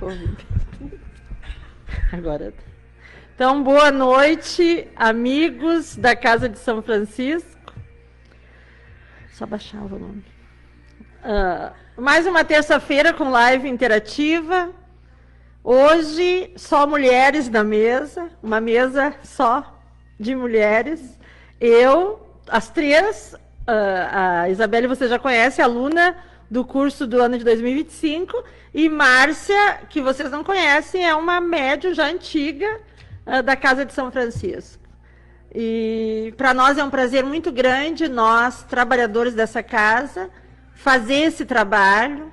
tô ouvindo. Agora. Então, boa noite, amigos da Casa de São Francisco. Só baixar o volume. Mais uma terça-feira com live interativa. Hoje, só mulheres na mesa, uma mesa só de mulheres. Eu, as três, a Isabelle você já conhece, aluna do curso do ano de 2025, e Márcia, que vocês não conhecem, é uma médium já antiga da Casa de São Francisco. E para nós é um prazer muito grande, nós, trabalhadores dessa casa, fazer esse trabalho,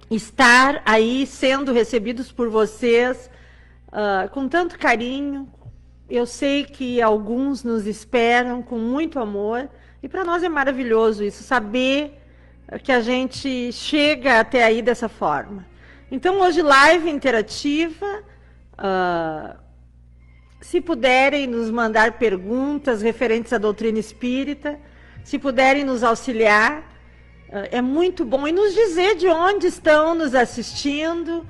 estar aí sendo recebidos por vocês com tanto carinho. Eu sei que alguns nos esperam com muito amor, e para nós é maravilhoso isso, saber que a gente chega até aí dessa forma. Então, hoje, live interativa. Se puderem nos mandar perguntas referentes à doutrina espírita, se puderem nos auxiliar, é muito bom. E nos dizer de onde estão nos assistindo,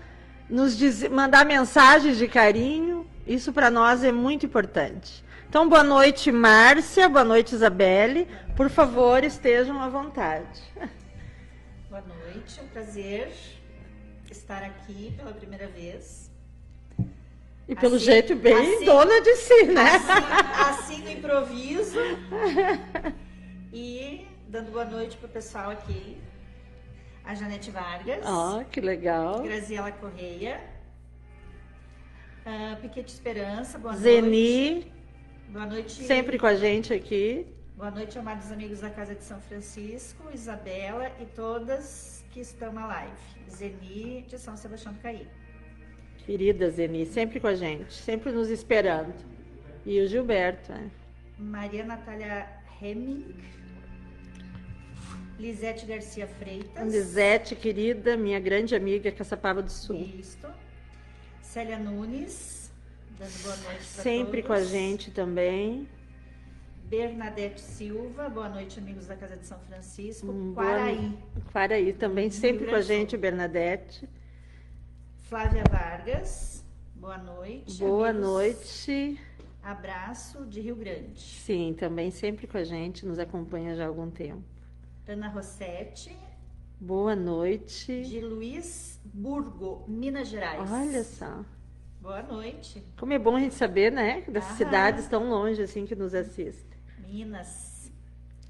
mandar mensagens de carinho, isso para nós é muito importante. Então, boa noite, Márcia, boa noite, Isabelle. Por favor, estejam à vontade. Boa noite, é um prazer estar aqui pela primeira vez. E pelo jeito bem dona de si, né? Assim no improviso. E dando boa noite para o pessoal aqui. A Janete Vargas. Ó, que legal. Graziela Correia. Piquete Esperança, boa Zeni. noite. Boa noite. Sempre com a gente aqui. Boa noite, amados amigos da Casa de São Francisco, Isabela e todas que estão na live. Zeni de São Sebastião do Caí. Querida Zeni, sempre com a gente, sempre nos esperando. E o Gilberto, né? Maria Natália Hemming. Lisete Garcia Freitas. Lisete, querida, minha grande amiga, Caçapava do Sul. Isso. Célia Nunes, dando boa noite para sempre todos. Com a gente também. Bernadette Silva, boa noite, amigos da Casa de São Francisco. Quaraí também, sempre com a gente, Bernadette. Flávia Vargas, boa noite. Boa amigos. Noite. Abraço de Rio Grande. Sim, também sempre com a gente, nos acompanha já há algum tempo. Ana Rossetti. Boa noite. De Luiz Burgo, Minas Gerais. Olha só. Boa noite. Como é bom a gente saber, né? Dessas cidades tão longe assim que nos assistem. Minas,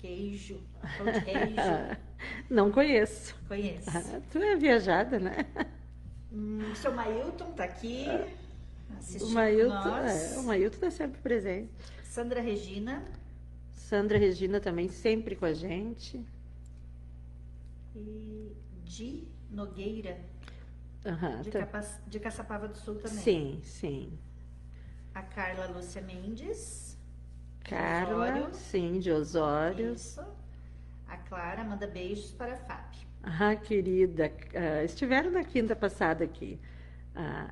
queijo, pão de queijo. Não conheço. Conheço. Tu é viajada, né? O seu Mailton tá aqui assistindo o Mailton, nós. O Mailton está sempre presente. Sandra Regina. Sandra Regina também sempre com a gente. E Di Nogueira. De Caçapava do Sul também. Sim, sim. A Carla Lúcia Mendes. Carla, Osório. Sim, de Osório. Isso. A Clara manda beijos para a Fábio. Querida, estiveram na quinta passada aqui,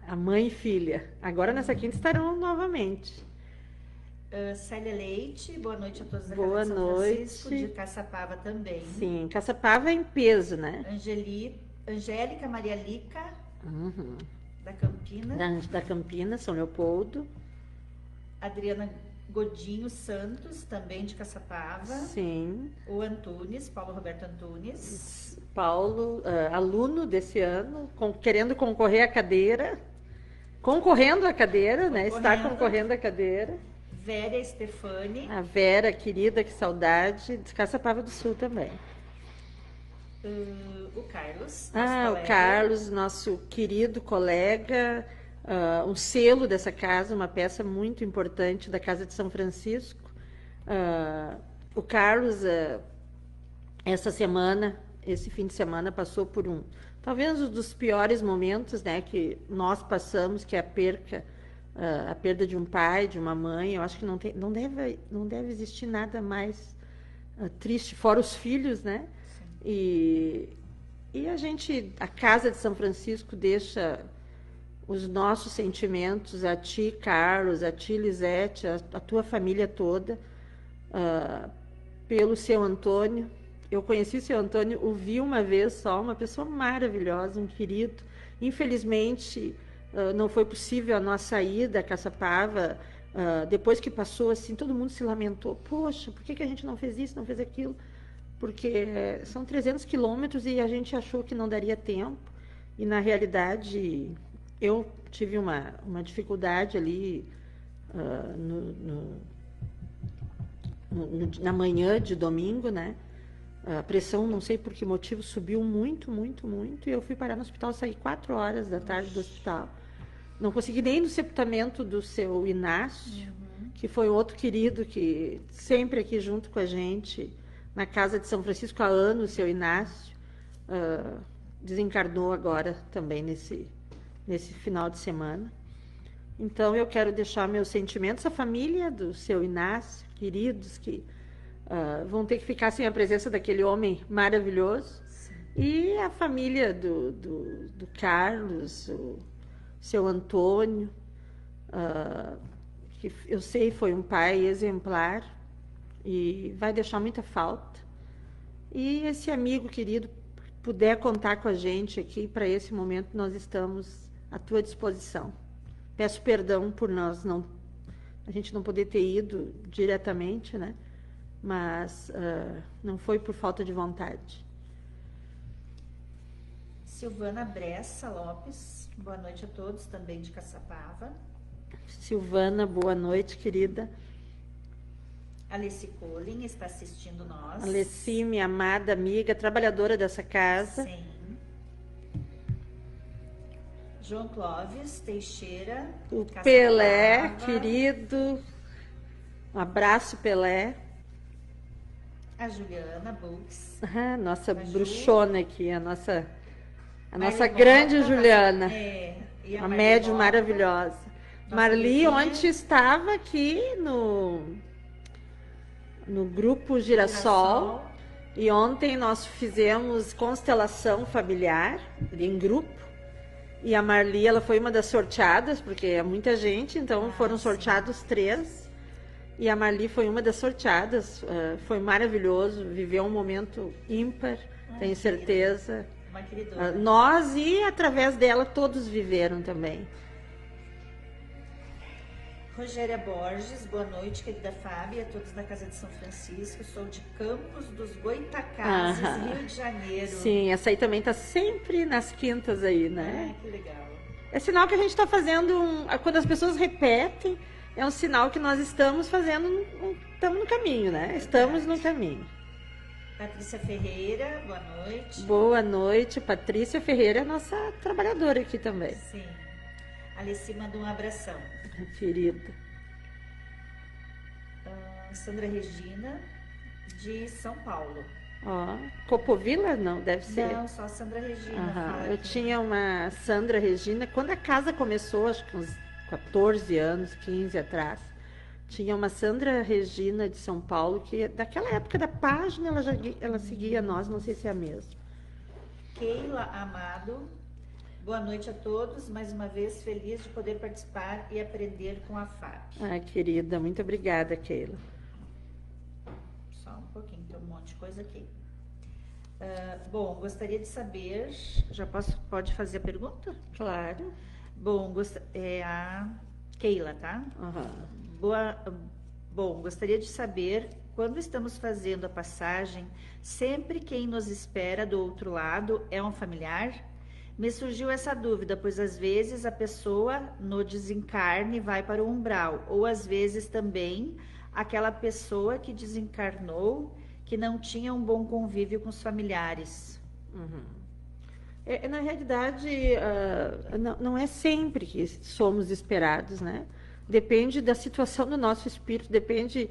a mãe e filha. Agora nessa quinta estarão novamente. Célia Leite, boa noite a todos da Boa Casa de São noite. Francisco, de Caçapava também. Sim, Caçapava é em peso, né? Angélica Maria Lica, Uhum. da Campina. Da Campina, São Leopoldo. Adriana Godinho Santos, também de Caçapava. Sim. O Antunes, Paulo Roberto Antunes. Paulo, aluno desse ano, querendo concorrer à cadeira. Concorrendo à cadeira, né? Está concorrendo à cadeira. Vera Stefani. A Vera, querida, que saudade, de Caçapava do Sul também. O Carlos. O Carlos, nosso querido colega, um selo dessa casa, uma peça muito importante da Casa de São Francisco. O Carlos, esse fim de semana, passou por talvez um dos piores momentos, né, que nós passamos, que é a perda de um pai, de uma mãe. Eu acho que não deve existir nada mais triste, fora os filhos, né? E a Casa de São Francisco deixa os nossos sentimentos a ti, Carlos, a ti, Lisete, a tua família toda, pelo seu Antônio, eu conheci o seu Antônio, o vi uma vez só, uma pessoa maravilhosa, um querido. Infelizmente, não foi possível a nossa ida a Caçapava. Depois que passou, assim, todo mundo se lamentou. Poxa, por que a gente não fez isso, não fez aquilo? Porque são 300 quilômetros e a gente achou que não daria tempo. E, na realidade, eu tive uma dificuldade ali na manhã de domingo, né? A pressão, não sei por que motivo, subiu muito, muito, muito. E eu fui parar no hospital, saí 4 horas da tarde do hospital. Não consegui nem no sepultamento do seu Inácio, que foi outro querido que sempre aqui junto com a gente, na casa de São Francisco há anos, o seu Inácio, desencarnou agora também nesse final de semana. Então, eu quero deixar meus sentimentos à família do seu Inácio, queridos, que vão ter que ficar sem a presença daquele homem maravilhoso. Sim. E a família do Carlos, o seu Antônio, que eu sei foi um pai exemplar e vai deixar muita falta. E esse amigo querido, puder contar com a gente aqui, para esse momento nós estamos à tua disposição. Peço perdão por a gente não poder ter ido diretamente, né? Mas não foi por falta de vontade. Silvana Bressa Lopes, boa noite a todos, também de Caçapava. Silvana, boa noite, querida. Alessi Colin está assistindo nós. Alessi, minha amada amiga, trabalhadora dessa casa. Sim. João Clóvis Teixeira. O Pelé, querido. Um abraço, Pelé. A Juliana Bux. Nossa bruxona aqui, a nossa grande Juliana. E a médium maravilhosa. Marli ontem estava aqui no grupo Girassol. E ontem nós fizemos constelação familiar em grupo. E a Marli, ela foi uma das sorteadas, porque é muita gente, então foram sorteados 3. E a Marli foi uma das sorteadas. Foi maravilhoso, viveu um momento ímpar, tenho certeza. Uma queridona. Nós e através dela todos viveram também. Rogéria Borges, boa noite, querida Fábia, a todos da Casa de São Francisco. Sou de Campos dos Goitacazes, Rio de Janeiro. Sim, essa aí também está sempre nas quintas aí, né? Que legal. É sinal que a gente está fazendo, quando as pessoas repetem, é um sinal que nós estamos fazendo, estamos no caminho, né? Estamos no caminho. Patrícia Ferreira, boa noite. Boa noite, Patrícia Ferreira é nossa trabalhadora aqui também. Sim. Alessi manda um abração. Querida. Sandra Regina, de São Paulo. Copovila? Não, deve ser. Não, só Sandra Regina. Eu tinha uma Sandra Regina, quando a casa começou, acho que uns 14 anos, 15 atrás, tinha uma Sandra Regina de São Paulo, que daquela época da página ela seguia nós, não sei se é a mesma. Keila Amado, boa noite a todos, mais uma vez feliz de poder participar e aprender com a Fábio. Querida, muito obrigada, Keila. Só um pouquinho, tem um monte de coisa aqui. Bom, gostaria de saber, pode fazer a pergunta? Claro. Bom, é a Keila, tá? Bom, gostaria de saber, quando estamos fazendo a passagem, sempre quem nos espera do outro lado é um familiar? Me surgiu essa dúvida, pois às vezes a pessoa no desencarne vai para o umbral, ou às vezes também aquela pessoa que desencarnou, que não tinha um bom convívio com os familiares. Na realidade, não é sempre que somos esperados, né? Depende da situação do nosso espírito, depende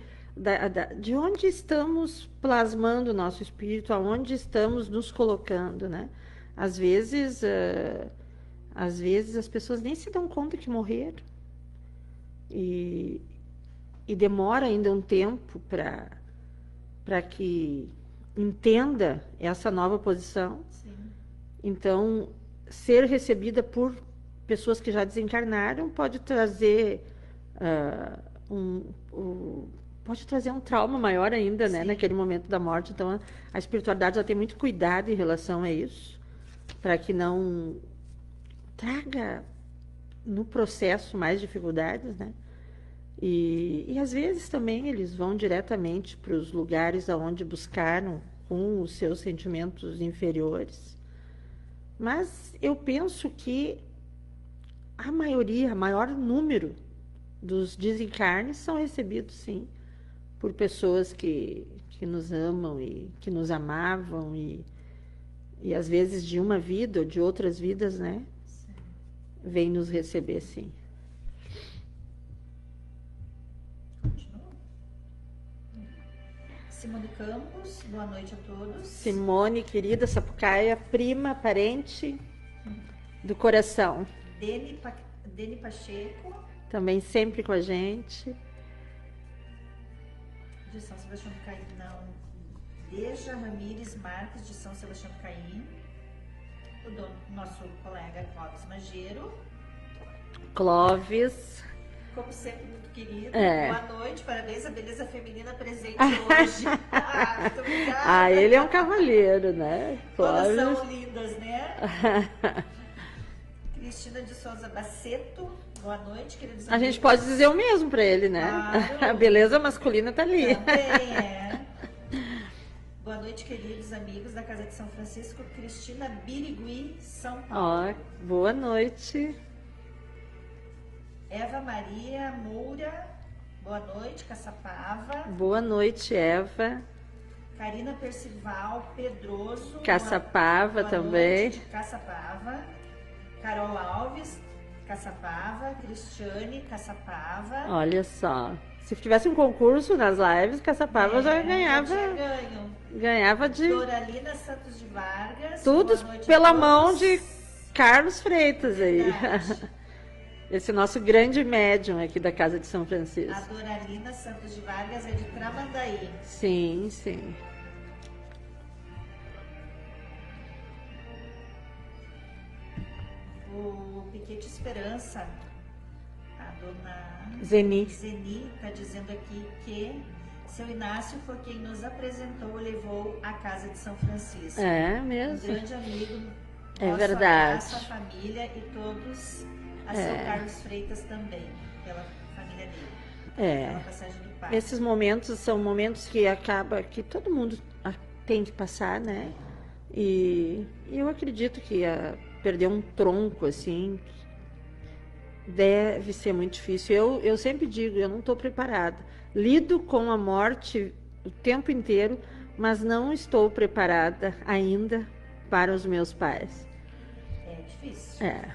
de onde estamos plasmando o nosso espírito, aonde estamos nos colocando, né? Às vezes as pessoas nem se dão conta que morreram. E demora ainda um tempo para que entenda essa nova posição. Sim. Então, ser recebida por pessoas que já desencarnaram pode trazer pode trazer um trauma maior ainda, né, Sim. naquele momento da morte. Então, a espiritualidade já tem muito cuidado em relação a isso, para que não traga no processo mais dificuldades, né? E às vezes também eles vão diretamente para os lugares aonde buscaram com os seus sentimentos inferiores. Mas eu penso que a maioria, o maior número dos desencarnes são recebidos, sim, por pessoas que nos amam e que nos amavam e às vezes de uma vida ou de outras vidas, né? Vem nos receber, sim. Continua. Simone Campos, boa noite a todos. Simone, querida Sapucaia, prima, parente do coração. Deni Pacheco, Também sempre com a gente. de São Sebastião do Caí, não. Deja Ramires Marques, de São Sebastião do Caí. O nosso colega Clóvis Mageiro. Clóvis. Como sempre, muito querido. É. Boa noite, parabéns à beleza feminina presente hoje. Muito obrigada. Ah, ele é um cavalheiro, né? Todas Clóvis. são lindas, né? Cristina de Souza Baceto, boa noite, queridos A amigos. gente pode dizer o mesmo para ele, né? Claro. A beleza masculina tá ali. Também é. Boa noite, queridos amigos da Casa de São Francisco. Cristina Birigui, São Paulo. Ó, boa noite. Eva Maria Moura, boa noite, Caçapava. Boa noite, Eva. Karina Percival Pedroso. Caçapava boa também. Noite de Caçapava. Carol Alves, Caçapava. Cristiane, Caçapava. Olha só. Se tivesse um concurso nas lives, Caçapava já Já ganhava. tinha ganho. Ganhava de Doralina Santos de Vargas. tudo boa noite a pela todos. mão de Carlos Freitas aí. Verdade. Esse nosso grande médium aqui da Casa de São A Francisco. Doralina Santos de Vargas é de Tramandaí. Sim, sim. O Piquete Esperança, a dona Zeni. está dizendo aqui que seu Inácio foi quem nos apresentou e levou à Casa de São Francisco. É Um mesmo. grande amigo. É Nosso verdade. abraço à família e todos a seu Carlos Freitas também, pela família dele. É. Pela passagem do pai. Esses momentos são momentos que acaba que todo mundo tem que passar, né? E eu acredito que perder um tronco assim deve ser muito difícil. Eu sempre digo, eu não estou preparada. Lido com a morte o tempo inteiro, mas não estou preparada ainda para os meus pais. É difícil. É,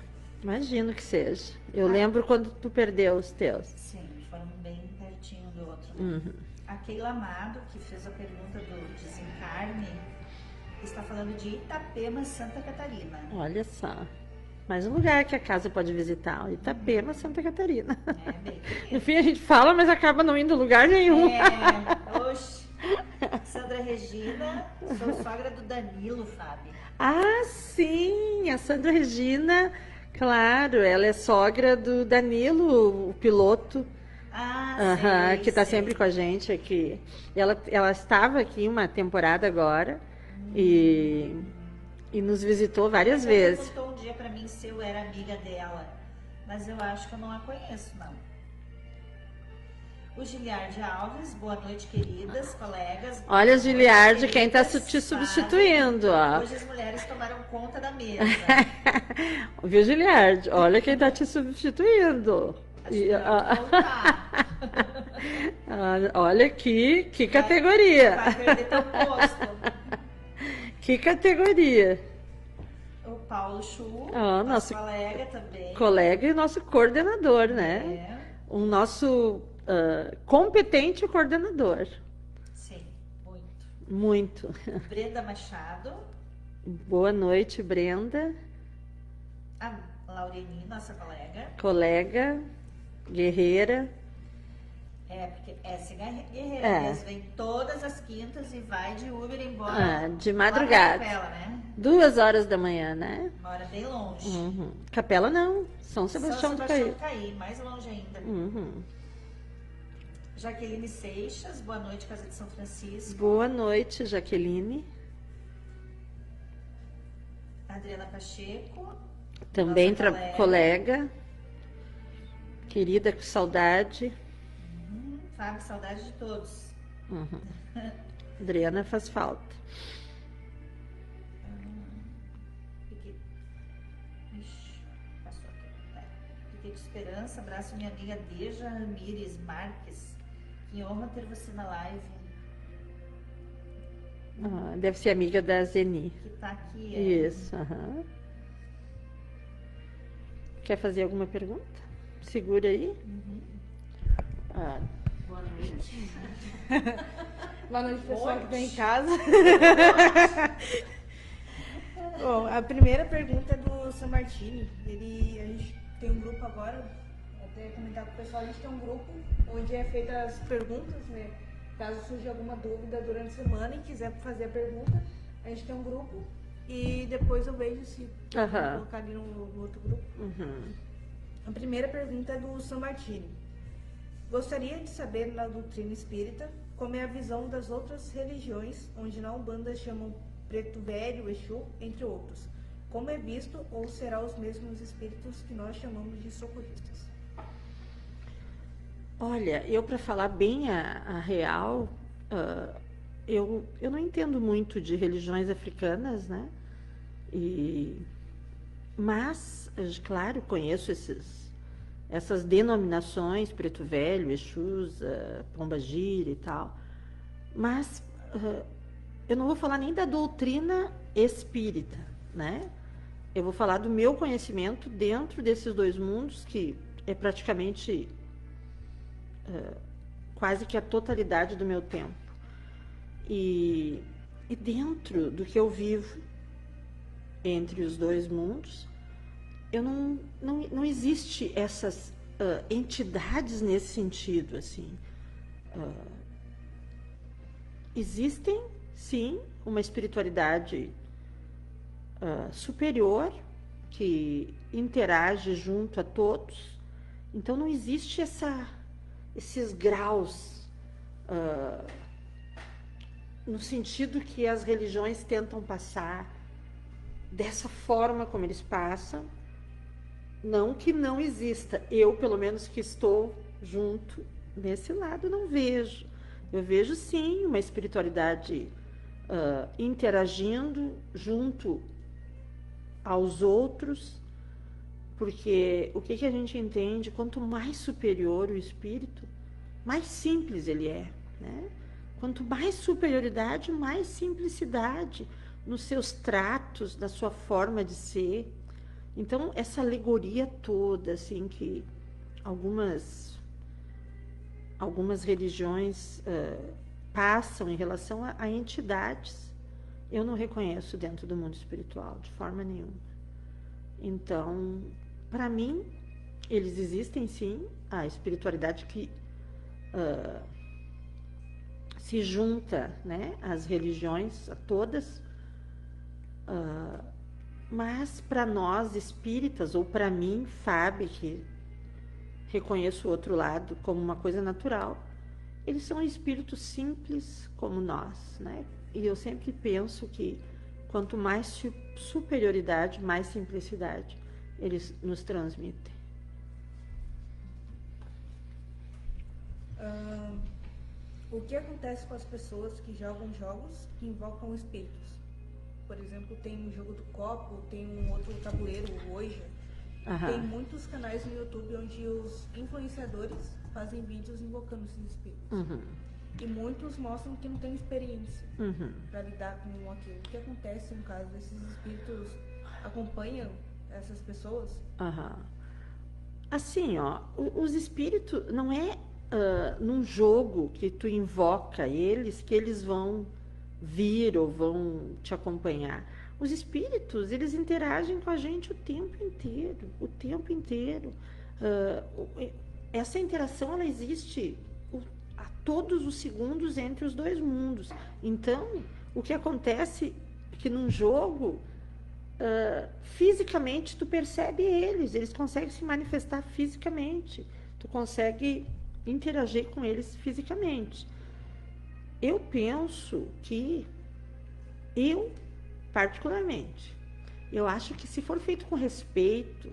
imagino que seja. Eu lembro quando tu perdeu os teus. Sim, foram bem pertinho do outro. Né? Uhum. A Keila Amado, que fez a pergunta do desencarne, está falando de Itapema, Santa Catarina. Olha só. Mais um lugar que a casa pode visitar, Itapema, Santa Catarina. É, bem No fim a gente fala, mas acaba não indo a lugar nenhum. oxe. Sandra Regina, sou sogra do Danilo, Fábio. Ah, sim, a Sandra Regina, claro, ela é sogra do Danilo, o piloto, Ah, que está sempre com a gente aqui. Ela estava aqui uma temporada agora e nos visitou várias Ela vezes. perguntou um dia para mim se eu era amiga dela, mas eu acho que eu não a conheço, não. O Giliardi Alves, boa noite, queridas, colegas. Olha, Boa Giliardi, noite, quem está queridas, te substituindo, ó. Hoje as mulheres tomaram conta da mesa. Viu, Giliardi? Olha quem está te substituindo. Acho que vai voltar. Olha que categoria. Vai perder teu posto. Que categoria. O Paulo Chu, Ah, nosso nosso colega também. Colega e nosso coordenador, né? É, O nosso competente coordenador. sim, muito. Muito. Brenda Machado, Boa noite, Brenda. a Laureni, nossa colega. Colega, guerreira. É, porque essa guerreira É. mesmo, vem todas as quintas e vai de Uber embora. De lá madrugada. pra Capela, né? 2 horas da manhã, né? Mora bem longe. Uhum. Capela não, São Sebastião do Caí. Caí, mais longe ainda. Uhum. Jaqueline Seixas, boa noite, Casa de São Francisco. Boa noite, Jaqueline. Adriana Pacheco. Também colega. Querida, com saudade. Fábio, saudade de todos. Adriana faz falta. Passou aqui. Tá. Fiquei de esperança. Abraço minha amiga Deja Ramires Marques. Que honra ter você na live. Deve ser amiga da Zeni. Que tá aqui. Isso. Quer fazer alguma pergunta? Segura aí. Boa noite. Boa noite, pessoal que está em casa. Bom, a primeira pergunta é do San Martini. A gente tem um grupo agora, até comentar com o pessoal, a gente tem um grupo onde é feita as perguntas, né? Caso surja alguma dúvida durante a semana e quiser fazer a pergunta, a gente tem um grupo e depois eu vejo se colocar ali no outro grupo. A primeira pergunta é do San Martini. Gostaria de saber na doutrina espírita como é a visão das outras religiões, onde na Umbanda chamam Preto Velho, Exu, entre outros. Como é visto ou será os mesmos espíritos que nós chamamos de socorristas? Olha, eu para falar bem a real, eu não entendo muito de religiões africanas, né? Mas, claro, conheço essas denominações, Preto Velho, Exus, Pombagira e tal, mas eu não vou falar nem da doutrina espírita, né? Eu vou falar do meu conhecimento dentro desses dois mundos, que é praticamente quase que a totalidade do meu tempo. E dentro do que eu vivo entre os dois mundos, não existe essas entidades nesse sentido, assim. Existem, sim, uma espiritualidade superior que interage junto a todos. Então não existe esses graus no sentido que as religiões tentam passar dessa forma como eles passam. Não que não exista. Eu, pelo menos, que estou junto nesse lado, não vejo. Eu vejo, sim, uma espiritualidade interagindo junto aos outros, porque o que a gente entende? Quanto mais superior o espírito, mais simples ele é, né? Quanto mais superioridade, mais simplicidade nos seus tratos, na sua forma de ser. Então, essa alegoria toda, assim, que algumas religiões passam em relação a entidades, eu não reconheço dentro do mundo espiritual, de forma nenhuma. Então, para mim, eles existem, sim, a espiritualidade que se junta, né, às religiões, a todas, mas para nós espíritas, ou para mim, Fábio, que reconheço o outro lado como uma coisa natural, eles são espíritos simples como nós, né? E eu sempre penso que quanto mais superioridade, mais simplicidade eles nos transmitem. O que acontece com as pessoas que jogam jogos que invocam espíritos? Por exemplo, tem um jogo do copo, tem um outro tabuleiro, o Ouija. Tem muitos canais no YouTube onde os influenciadores fazem vídeos invocando esses espíritos. E muitos mostram que não tem experiência para lidar com aquilo. O que acontece no caso desses espíritos? Acompanham essas pessoas? Assim, ó, os espíritos não é num jogo que tu invoca eles que eles vão vir ou vão te acompanhar. Os espíritos, eles interagem com a gente o tempo inteiro, o tempo inteiro. Essa interação, ela existe a todos os segundos entre os dois mundos. Então, o que acontece é que num jogo, fisicamente, tu percebe eles conseguem se manifestar fisicamente. Tu consegue interagir com eles fisicamente. Eu penso que, particularmente, eu acho que se for feito com respeito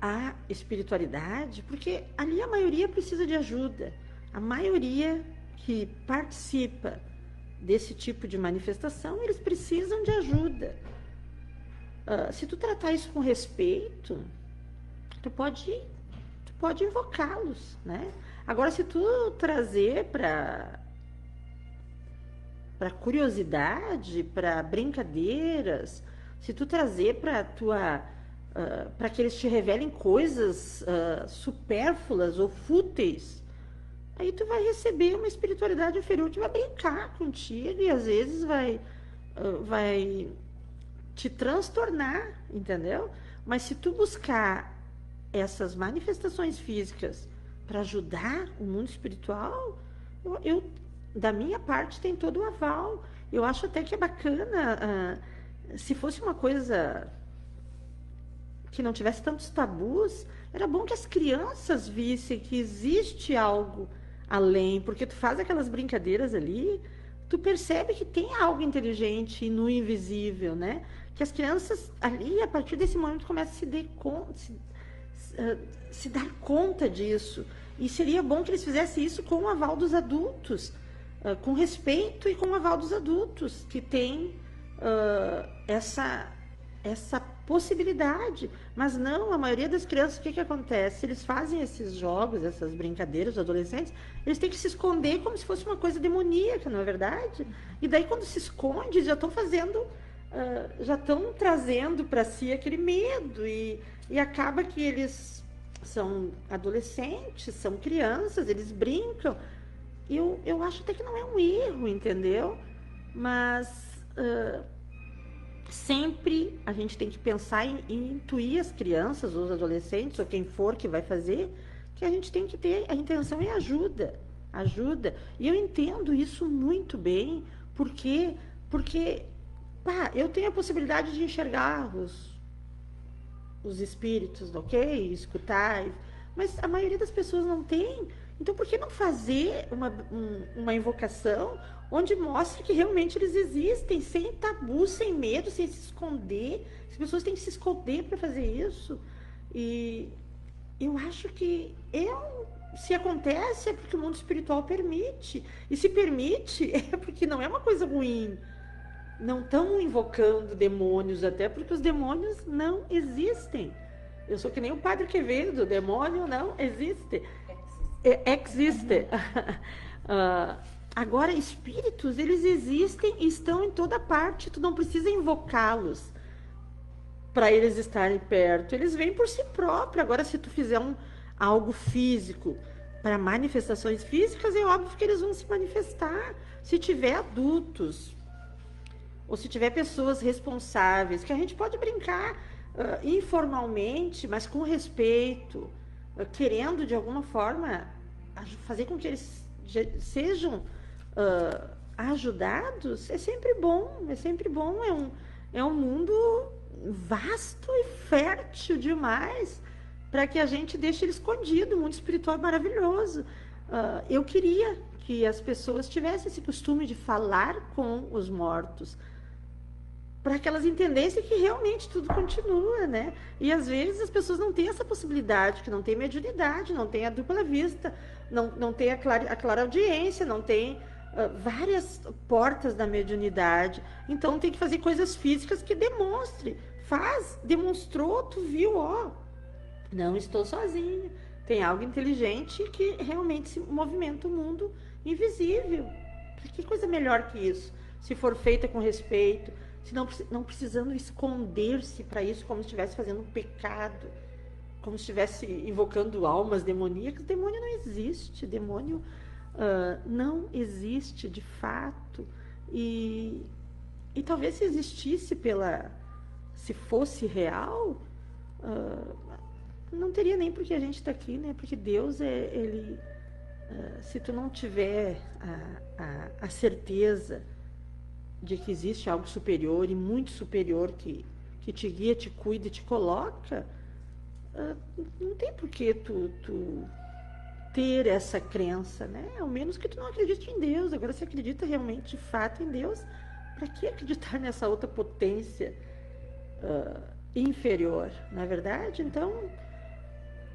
à espiritualidade, porque ali a maioria precisa de ajuda, a maioria que participa desse tipo de manifestação, eles precisam de ajuda. Se tu tratar isso com respeito, tu pode invocá-los, né? Agora, se tu trazer para curiosidade, para brincadeiras, se tu trazer para que eles te revelem coisas supérfluas ou fúteis, aí tu vai receber uma espiritualidade inferior que vai brincar contigo e às vezes vai te transtornar, entendeu? Mas se tu buscar essas manifestações físicas para ajudar o mundo espiritual, eu da minha parte tem todo o aval. Eu acho até que é bacana, se fosse uma coisa que não tivesse tantos tabus, era bom que as crianças vissem que existe algo além, porque tu faz aquelas brincadeiras ali, tu percebe que tem algo inteligente no invisível, né? Que as crianças ali, a partir desse momento, começam a se dar conta disso. E seria bom que eles fizessem isso com o aval dos adultos, com respeito e com o aval dos adultos, que têm essa possibilidade. Mas não, a maioria das crianças, o que acontece? Eles fazem esses jogos, essas brincadeiras, os adolescentes, eles têm que se esconder como se fosse uma coisa demoníaca, não é verdade? E daí, quando se esconde, já estão fazendo... já estão trazendo para si aquele medo e acaba que eles são adolescentes, são crianças, eles brincam. Eu acho até que não é um erro, entendeu? Mas sempre a gente tem que pensar em intuir as crianças, ou os adolescentes, ou quem for que vai fazer, que a gente tem que ter, a intenção é ajuda. E eu entendo isso muito bem, porque eu tenho a possibilidade de enxergar os espíritos, ok? Escutar, mas a maioria das pessoas não tem. Então, por que não fazer uma invocação onde mostre que realmente eles existem, sem tabu, sem medo, sem se esconder? As pessoas têm que se esconder para fazer isso. E eu acho que se acontece é porque o mundo espiritual permite. E se permite é porque não é uma coisa ruim. Não estão invocando demônios, até porque os demônios não existem. Eu sou que nem o Padre Quevedo, o demônio não existe. Existe. Agora, espíritos, eles existem e estão em toda parte. Tu não precisa invocá-los para eles estarem perto. Eles vêm por si próprios. Agora, se tu fizer algo físico para manifestações físicas, é óbvio que eles vão se manifestar. Se tiver adultos, ou se tiver pessoas responsáveis, que a gente pode brincar informalmente, mas com respeito, querendo de alguma forma fazer com que eles sejam ajudados, é sempre bom, é um mundo vasto e fértil demais para que a gente deixe ele escondido. O mundo espiritual é maravilhoso. Eu queria que as pessoas tivessem esse costume de falar com os mortos, para que elas entendessem que realmente tudo continua, né? E às vezes as pessoas não têm essa possibilidade, que não tem mediunidade, não tem a dupla vista, não tem a clareaudiência, não tem várias portas da mediunidade. Então tem que fazer coisas físicas que demonstre. Demonstrou, tu viu, não estou sozinha. Tem algo inteligente que realmente se movimenta o mundo invisível. Que coisa melhor que isso? Se for feita com respeito, se não precisando esconder-se para isso, como se estivesse fazendo um pecado, como se estivesse invocando almas demoníacas. Demônio não existe, demônio não existe de fato. E talvez se existisse se fosse real, não teria nem porque a gente está aqui, né? Porque Deus se tu não tiver a certeza de que existe algo superior e muito superior que te guia, te cuida e te coloca, não tem por que tu ter essa crença, né? Ao menos que tu não acredite em Deus. Agora, se acredita realmente, de fato, em Deus, para que acreditar nessa outra potência inferior, na verdade? Então,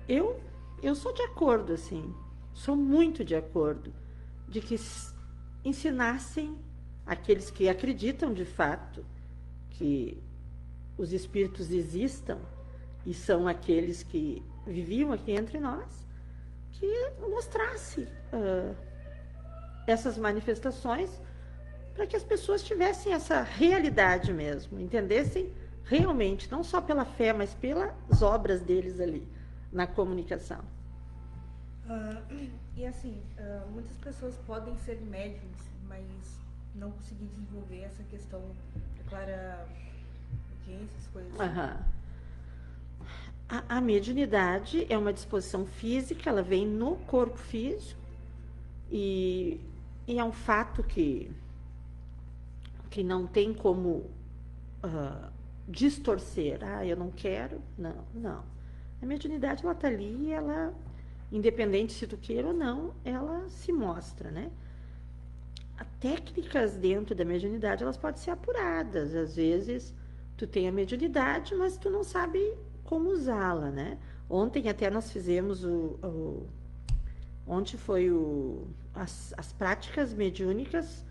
eu sou de acordo, assim, sou muito de acordo de que ensinassem aqueles que acreditam de fato que os espíritos existam e são aqueles que viviam aqui entre nós, que mostrasse essas manifestações para que as pessoas tivessem essa realidade mesmo, entendessem realmente, não só pela fé, mas pelas obras deles ali na comunicação. E assim, muitas pessoas podem ser médiums, mas não conseguir desenvolver essa questão de clara audiência, essas coisas. A mediunidade é uma disposição física, ela vem no corpo físico e é um fato que não tem como distorcer. Eu não quero. Não. A mediunidade, ela está ali, ela, independente se tu queira ou não, ela se mostra, né? As técnicas dentro da mediunidade, elas podem ser apuradas. Às vezes, tu tem a mediunidade, mas tu não sabe como usá-la, né? Ontem até nós fizemos ontem foi as práticas mediúnicas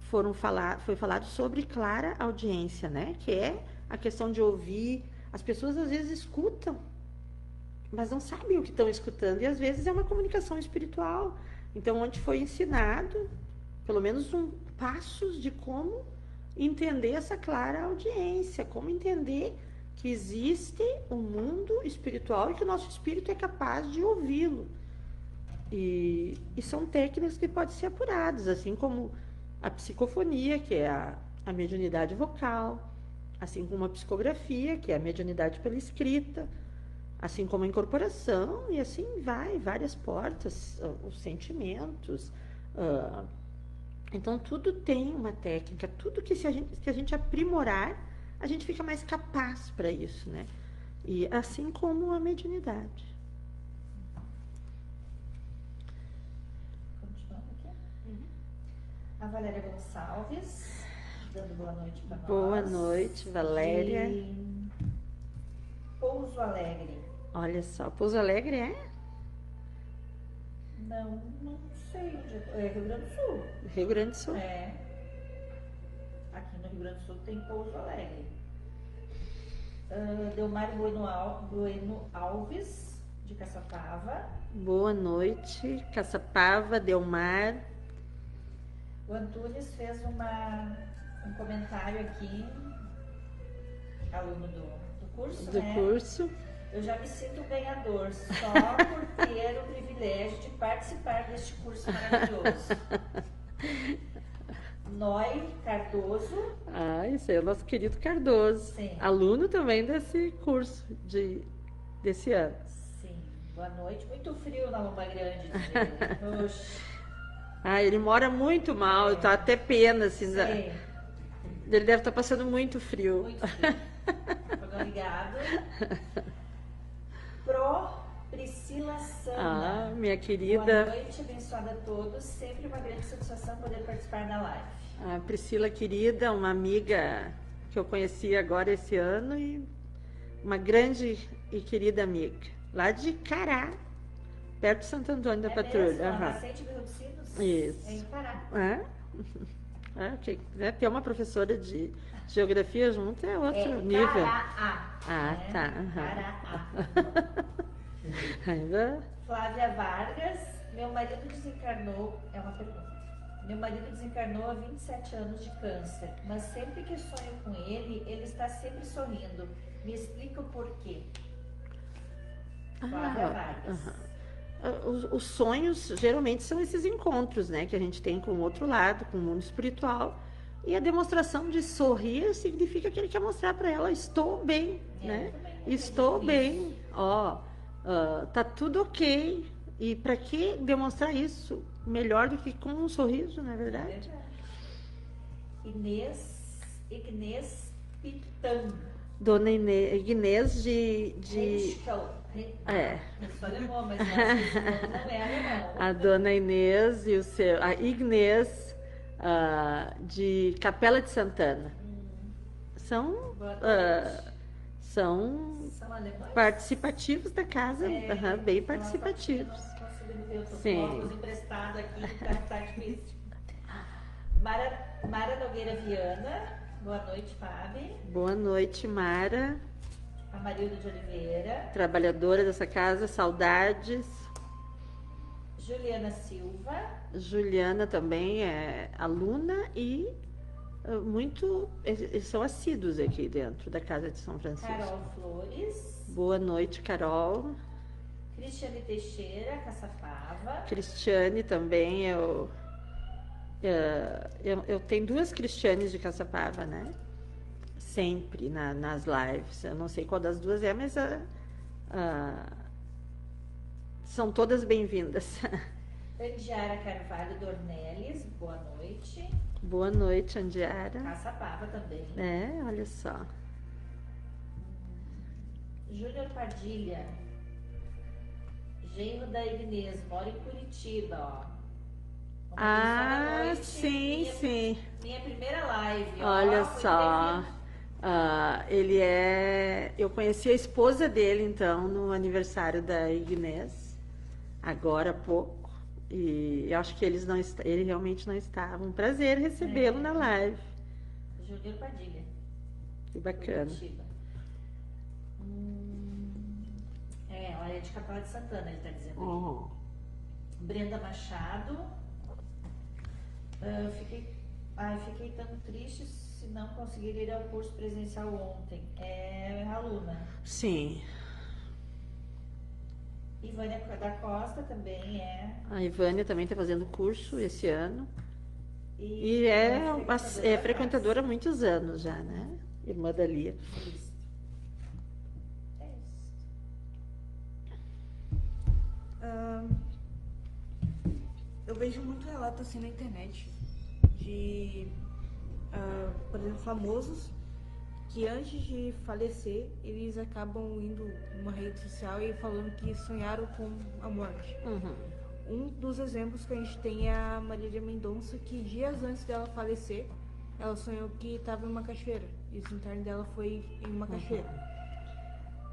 foi falado sobre clara audiência, né? Que é a questão de ouvir. As pessoas às vezes escutam, mas não sabem o que estão escutando, e às vezes é uma comunicação espiritual. Então, onde foi ensinado, pelo menos passos de como entender essa clara audiência, como entender que existe um mundo espiritual e que o nosso espírito é capaz de ouvi-lo. E são técnicas que podem ser apuradas, assim como a psicofonia, que é a mediunidade vocal, assim como a psicografia, que é a mediunidade pela escrita, assim como a incorporação, e assim vai, várias portas, os sentimentos. Então, tudo tem uma técnica, tudo que se a gente aprimorar, a gente fica mais capaz para isso, né? E assim como a mediunidade. Continuando aqui. A Valéria Gonçalves, dando boa noite para nós. Boa noite, Valéria. De Pouso Alegre. Olha só, Pouso Alegre é? Não sei onde é. Rio Grande do Sul. Rio Grande do Sul. É. Aqui no Rio Grande do Sul tem Pouso Alegre. Delmar Bueno Alves, de Caçapava. Boa noite, Caçapava, Delmar. O Antunes fez um comentário aqui, aluno do curso, Do né? curso. Eu já me sinto ganhador só por ter o privilégio de participar deste curso maravilhoso. Noi Cardoso. Esse é o nosso querido Cardoso. Sim. Aluno também desse curso desse ano. Sim, boa noite. Muito frio na Lomba Grande. Dele. Oxe. Ele mora muito mal, tá até pena, assim. Sim. Ele deve estar passando muito frio. Muito frio. Fogão ligado. Priscila Sana. Minha querida. Boa noite, abençoada a todos. Sempre uma grande satisfação poder participar da live. A Priscila, querida, uma amiga que eu conheci agora esse ano e uma grande e querida amiga. Lá de Cará, perto de Santo Antônio da Patrulha. Mesmo? Nascente Rio dos Sinos? Isso. Em Cará. Ter uma professora de geografia junto é outro nível. Cará. Tá. Cará. Ainda. Flávia Vargas, meu marido desencarnou, é uma pergunta. Meu marido desencarnou há 27 anos de câncer, mas sempre que sonho com ele está sempre sorrindo. Me explica o porquê. Flávia Vargas. Os sonhos geralmente são esses encontros, né, que a gente tem com o outro lado, com o mundo espiritual. E a demonstração de sorrir significa que ele quer mostrar para ela: estou bem, né? Estou bem. Tá tudo ok. E para que demonstrar isso melhor do que com um sorriso, não é verdade? É verdade. Inês Pitan. Dona Inês de... É. Isso alemão, mas esse nome não é alemão. A Dona Inês e a Ignês de Capela de Santana. São Alemães? participativos da casa, bem participativos. Eu tô Sim. com óculos emprestado aqui, tá difícil. Mara Nogueira Viana, boa noite, Fábio. Boa noite, Mara. A Marilda de Oliveira. Trabalhadora dessa casa, saudades. Juliana Silva. Juliana também é aluna e eles são assíduos aqui dentro da Casa de São Francisco. Carol Flores. Boa noite, Carol. Cristiane Teixeira, Caçapava. Cristiane também, eu tenho 2 Cristianes de Caçapava, né? Sempre nas lives. Eu não sei qual das 2 é, mas são todas bem-vindas. Andiara Carvalho Dornelles, boa noite. Boa noite, Andiara. Caçapava também. Olha só. Júnior Padilha. Genro da Ignês, mora em Curitiba, ó. Noite, sim. Minha primeira live, ó. Olha só. Eu conheci a esposa dele, então, no aniversário da Ignês, agora há pouco. E eu acho que ele realmente não estava. Um prazer recebê-lo na live. Júnior Padilha. Que bacana. Curitiba. Olha, é de Capela de Santana, ele está dizendo aí. Brenda Machado. Fiquei tão triste se não conseguir ir ao curso presencial ontem. É aluna. Sim. Ivânia da Costa também é. A Ivânia também está fazendo curso esse ano. E é frequentadora há muitos anos já, né? Irmã da Lia. Isso. Eu vejo muito relato assim na internet de, por exemplo, famosos que antes de falecer, eles acabam indo numa rede social e falando que sonharam com a morte. Um dos exemplos que a gente tem é a Marília Mendonça, que dias antes dela falecer, ela sonhou que estava em uma cachoeira. E o desencarne dela foi em uma cachoeira.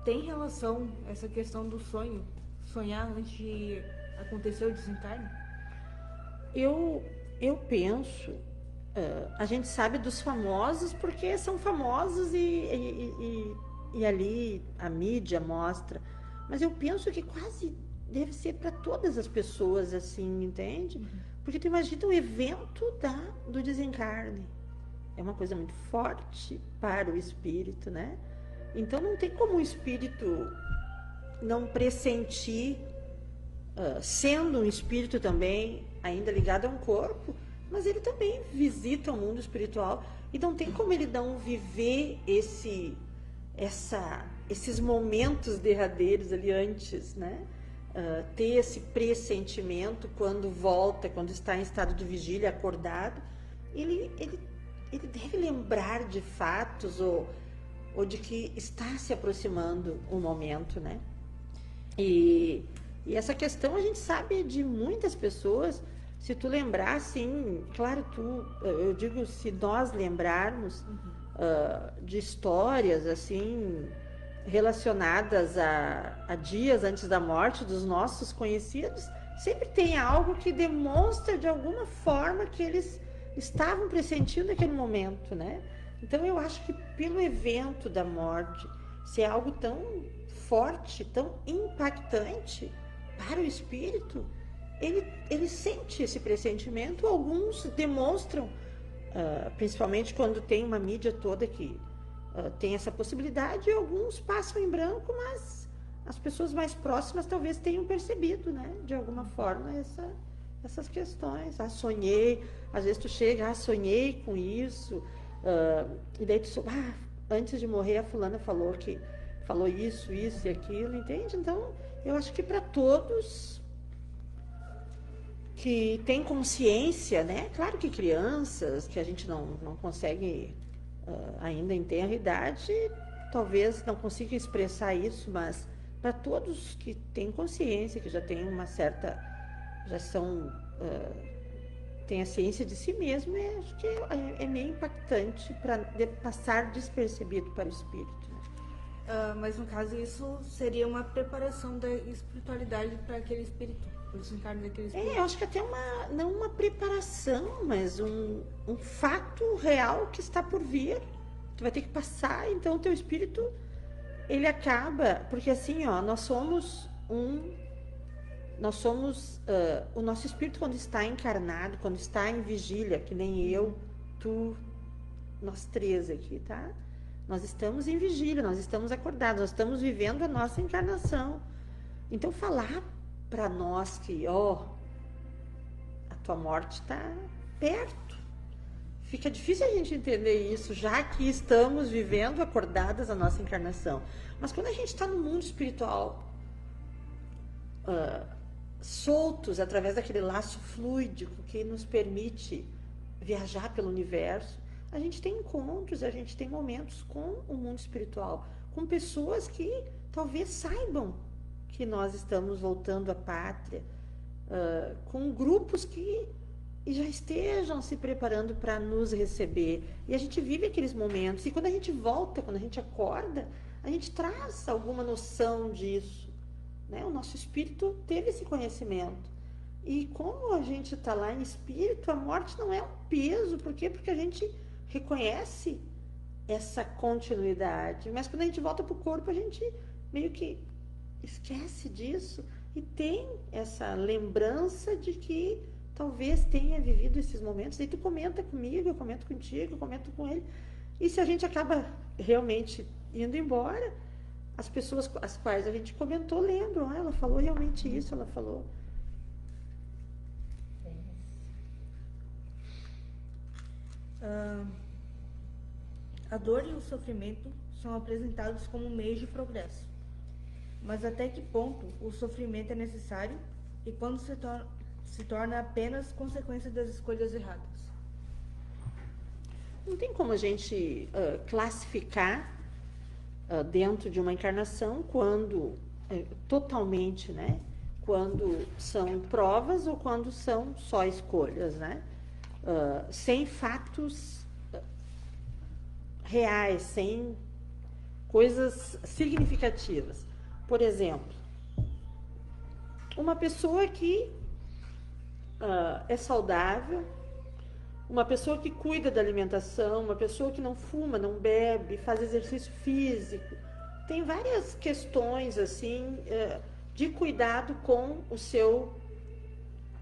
Tem relação essa questão do sonho? Sonhar antes de acontecer o desencarne? Eu penso, a gente sabe dos famosos porque são famosos e ali a mídia mostra, mas eu penso que quase deve ser para todas as pessoas assim, entende? Porque tu imagina o evento do desencarne, é uma coisa muito forte para o espírito, né? Então não tem como o espírito não pressentir, sendo um espírito também ainda ligado a um corpo, mas ele também visita o mundo espiritual e não tem como ele não viver esses momentos derradeiros ali antes, né? Ter esse pressentimento quando volta, quando está em estado de vigília, acordado, ele deve lembrar de fatos ou de que está se aproximando um momento, né? E essa questão a gente sabe de muitas pessoas. Se tu lembrar, assim, claro, eu digo, se nós lembrarmos de histórias, assim, relacionadas a dias antes da morte dos nossos conhecidos, sempre tem algo que demonstra de alguma forma que eles estavam pressentindo aquele momento, né? Então eu acho que pelo evento da morte ser algo tão forte, tão impactante para o espírito, ele sente esse pressentimento. Alguns demonstram, principalmente quando tem uma mídia toda que tem essa possibilidade, e alguns passam em branco, mas as pessoas mais próximas talvez tenham percebido, né, de alguma forma, essas questões. Sonhei, às vezes tu chega, sonhei com isso, e daí tu antes de morrer a fulana falou isso e aquilo, entende? Então, eu acho que para todos que têm consciência, né? Claro que crianças, que a gente não consegue ainda em tenra idade, talvez não consiga expressar isso, mas para todos que têm consciência, que já têm uma certa, já são, têm a ciência de si mesmo, acho que é meio impactante para passar despercebido para o espírito. Né? Mas no caso isso seria uma preparação da espiritualidade para aquele espírito, para o desencarne daquele espírito. Eu acho que até não uma preparação, mas um fato real que está por vir. Tu vai ter que passar, então o teu espírito, ele acaba, porque assim, ó, nós somos o nosso espírito quando está encarnado, quando está em vigília, que nem eu, tu, nós três aqui, tá? Nós estamos em vigília, nós estamos acordados, nós estamos vivendo a nossa encarnação. Então falar para nós que, ó, a tua morte está perto. Fica difícil a gente entender isso, já que estamos vivendo acordadas a nossa encarnação. Mas quando a gente está no mundo espiritual, soltos através daquele laço fluídico que nos permite viajar pelo universo, a gente tem encontros, a gente tem momentos com o mundo espiritual, com pessoas que talvez saibam que nós estamos voltando à pátria, com grupos que já estejam se preparando para nos receber. E a gente vive aqueles momentos, e quando a gente volta, quando a gente acorda, a gente traz alguma noção disso. Né? O nosso espírito teve esse conhecimento. E como a gente está lá em espírito, a morte não é um peso. Por quê? Porque a gente reconhece essa continuidade. Mas quando a gente volta para o corpo, a gente meio que esquece disso e tem essa lembrança de que talvez tenha vivido esses momentos. Aí tu comenta comigo, eu comento contigo, eu comento com ele. E se a gente acaba realmente indo embora, as pessoas as quais a gente comentou lembram, ela falou realmente isso, ela falou. A dor e o sofrimento são apresentados como meios de progresso. Mas até que ponto o sofrimento é necessário e quando se torna apenas consequência das escolhas erradas? Não tem como a gente classificar dentro de uma encarnação quando totalmente, né? Quando são provas ou quando são só escolhas, né? Sem fatos reais, sem coisas significativas. Por exemplo, uma pessoa que é saudável, uma pessoa que cuida da alimentação, uma pessoa que não fuma, não bebe, faz exercício físico, tem várias questões assim de cuidado com o seu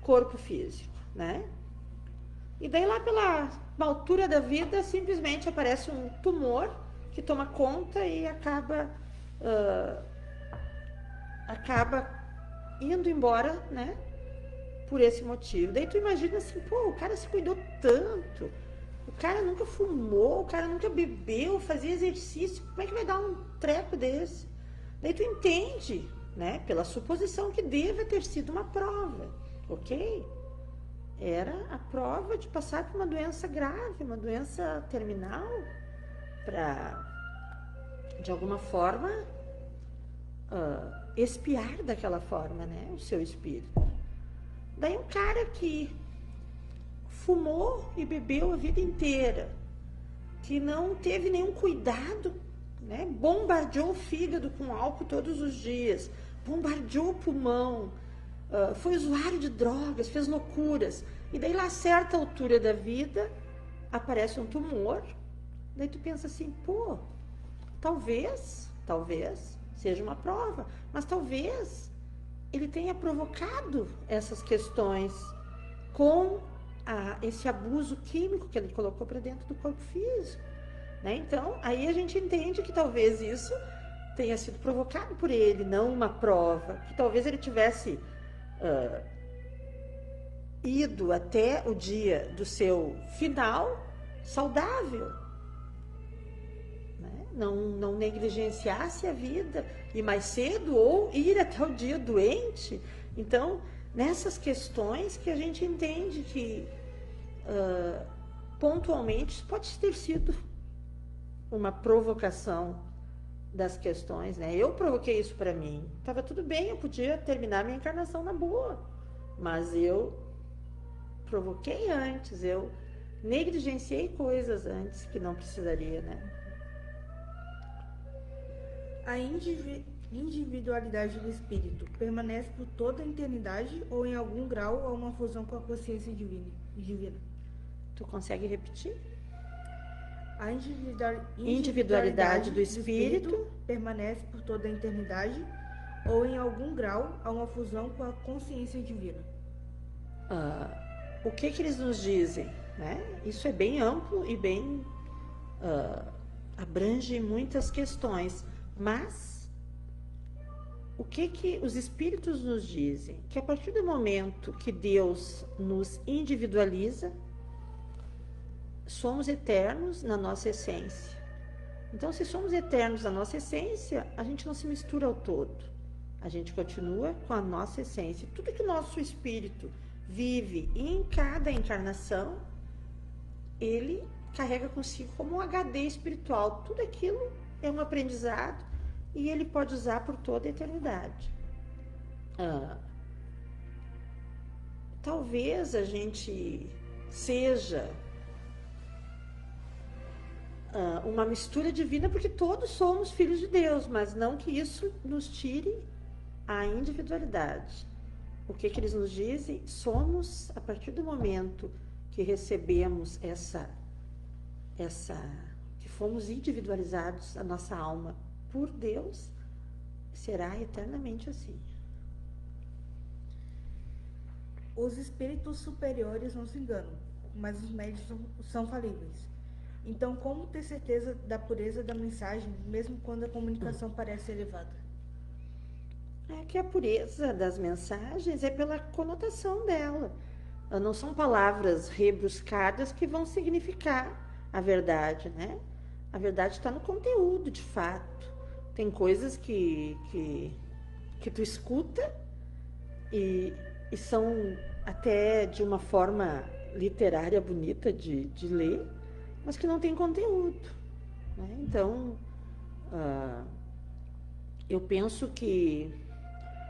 corpo físico, né? E daí lá pela altura da vida simplesmente aparece um tumor que toma conta e acaba indo embora, né? Por esse motivo. Daí tu imagina assim, pô, o cara se cuidou tanto, o cara nunca fumou, o cara nunca bebeu, fazia exercício, como é que vai dar um treco desse? Daí tu entende, né, pela suposição que deva ter sido uma prova, ok? Era a prova de passar por uma doença grave, uma doença terminal, para, de alguma forma, expiar daquela forma, né, o seu espírito. Daí um cara que fumou e bebeu a vida inteira, que não teve nenhum cuidado, né? Bombardeou o fígado com álcool todos os dias, bombardeou o pulmão, foi usuário de drogas, fez loucuras. E daí lá a certa altura da vida aparece um tumor. Daí tu pensa assim, pô, talvez seja uma prova, mas talvez ele tenha provocado essas questões com esse abuso químico que ele colocou para dentro do corpo físico, né? Então, aí a gente entende que talvez isso tenha sido provocado por ele, não uma prova, que talvez ele tivesse ido até o dia do seu final saudável, né? Não negligenciasse a vida e mais cedo ou ir até o dia doente. Então, nessas questões que a gente entende que pontualmente pode ter sido uma provocação das questões, né? Eu provoquei isso para mim. Tava tudo bem, eu podia terminar minha encarnação na boa, mas eu provoquei antes, eu negligenciei coisas antes que não precisaria, né? A individualidade do espírito permanece por toda a eternidade ou em algum grau há uma fusão com a consciência divina? Tu consegue repetir? A Individualidade do espírito permanece por toda a eternidade ou em algum grau há uma fusão com a consciência divina? O que eles nos dizem, né? Isso é bem amplo e bem abrange muitas questões, mas o que os espíritos nos dizem? Que a partir do momento que Deus nos individualiza, somos eternos na nossa essência. Então, se somos eternos na nossa essência, a gente não se mistura ao todo. A gente continua com a nossa essência. Tudo que o nosso espírito vive em cada encarnação, ele carrega consigo como um HD espiritual. Tudo aquilo é um aprendizado e ele pode usar por toda a eternidade. Talvez a gente seja uma mistura divina, porque todos somos filhos de Deus, mas não que isso nos tire a individualidade. O que eles nos dizem? Somos, a partir do momento que recebemos que fomos individualizados, a nossa alma por Deus, será eternamente assim. Os espíritos superiores não se enganam, mas os médios são falíveis. Então, como ter certeza da pureza da mensagem, mesmo quando a comunicação parece elevada? É que a pureza das mensagens é pela conotação dela. Não são palavras rebuscadas que vão significar a verdade, né? A verdade está no conteúdo, de fato. Tem coisas que tu escuta e são até de uma forma literária bonita de ler, mas que não tem conteúdo, né? Então, eu penso que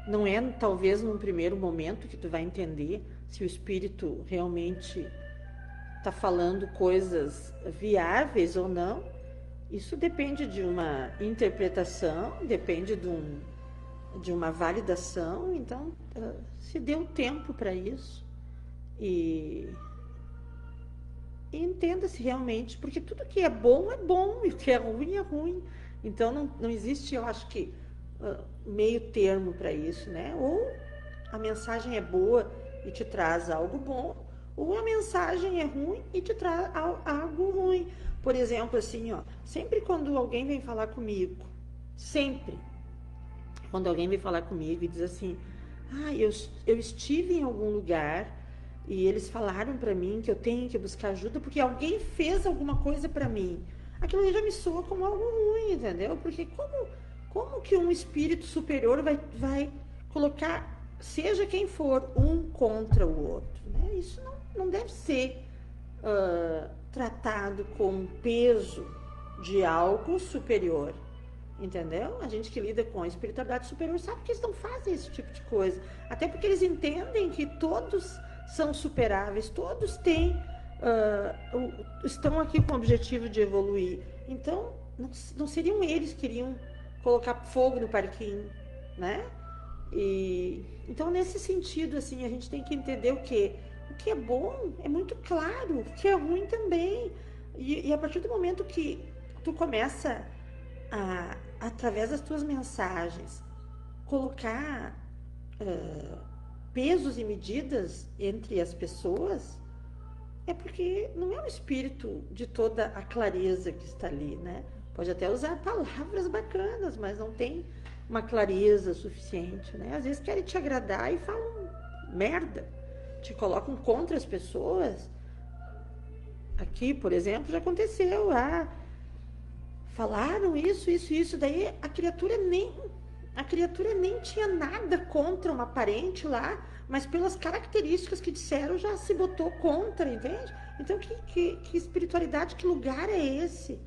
não é talvez num primeiro momento que tu vai entender se o espírito realmente está falando coisas viáveis ou não. Isso depende de uma interpretação, depende de uma validação. Então, se dê um tempo para isso e entenda-se realmente, porque tudo que é bom e o que é ruim. Então, não existe, eu acho que, meio termo para isso, né? Ou a mensagem é boa e te traz algo bom, ou a mensagem é ruim e te traz algo ruim. Por exemplo, assim, sempre quando alguém vem falar comigo, quando alguém vem falar comigo e diz assim, eu estive em algum lugar e eles falaram para mim que eu tenho que buscar ajuda porque alguém fez alguma coisa para mim, aquilo já me soa como algo ruim, entendeu? Porque como que um espírito superior vai colocar, seja quem for, um contra o outro, né? Isso não deve ser tratado com peso de algo superior, entendeu? A gente que lida com a espiritualidade superior sabe que eles não fazem esse tipo de coisa, até porque eles entendem que todos são superáveis, todos estão aqui com o objetivo de evoluir. Então, não seriam eles que iriam colocar fogo no parquinho, né? Então, nesse sentido, assim, a gente tem que entender o que é bom é muito claro, o que é ruim também. E a partir do momento que tu começa através das tuas mensagens, colocar pesos e medidas entre as pessoas, é porque não é um espírito de toda a clareza que está ali, né? Pode até usar palavras bacanas, mas não tem uma clareza suficiente, né? Às vezes querem te agradar e falam merda, te colocam contra as pessoas. Aqui, por exemplo, já aconteceu, falaram isso, daí a criatura nem tinha nada contra uma parente lá, mas pelas características que disseram já se botou contra, entende? Então, que espiritualidade, que lugar é esse?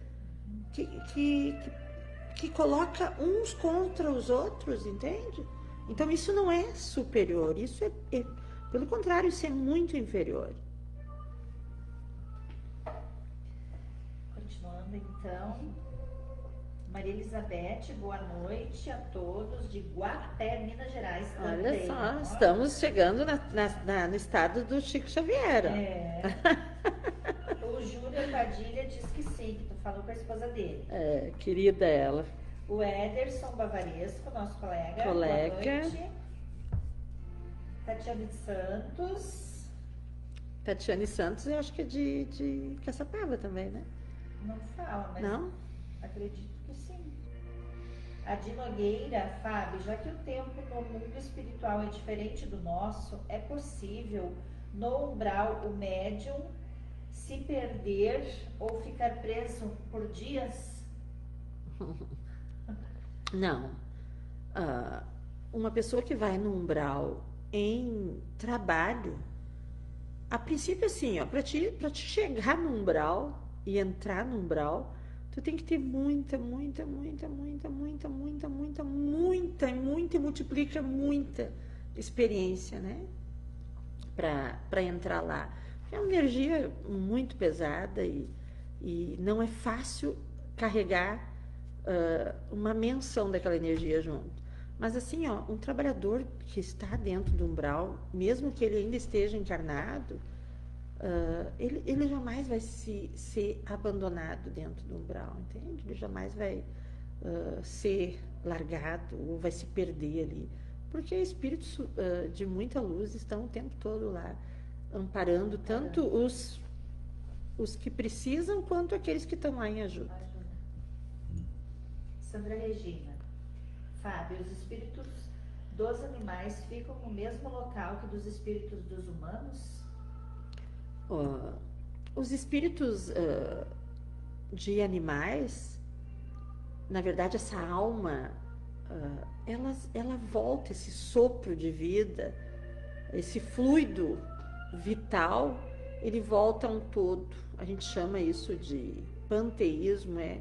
Que que coloca uns contra os outros, entende? Então isso não é superior, isso pelo contrário, isso é muito inferior. Continuando então, Maria Elizabeth, boa noite a todos de Guapé, Minas Gerais. Olha também. só, estamos chegando no estado do Chico Xavier. É. O Júnior Padilha diz que sim, que tu falou com a esposa dele. É, querida ela. O Ederson Bavaresco, nosso colega. Colega. Boa noite. Tatiane Santos. Tatiane Santos, eu acho que é de Caçapava também, né? Não fala, mas Não? acredito que sim. A Di Nogueira, Fábio, já que o tempo no mundo espiritual é diferente do nosso, é possível, no umbral, o médium se perder ou ficar preso por dias? Não. Uma pessoa que vai no umbral em trabalho, a princípio assim, ó, para te chegar no umbral e entrar no umbral, tu tem que ter muita, e multiplica muita experiência, né? Para entrar lá. É uma energia muito pesada e não é fácil carregar uma menção daquela energia junto. Mas assim, ó, um trabalhador que está dentro do umbral, mesmo que ele ainda esteja encarnado, ele jamais vai ser abandonado dentro do umbral, entende? Ele jamais vai ser largado ou vai se perder ali. Porque espíritos de muita luz estão o tempo todo lá, amparando tanto os que precisam quanto aqueles que estão lá em ajuda. Sandra Regina. Fábio, os espíritos dos animais ficam no mesmo local que dos espíritos dos humanos? Os espíritos de animais, na verdade, essa alma, ela volta, esse sopro de vida, esse fluido vital, ele volta a um todo. A gente chama isso de panteísmo, é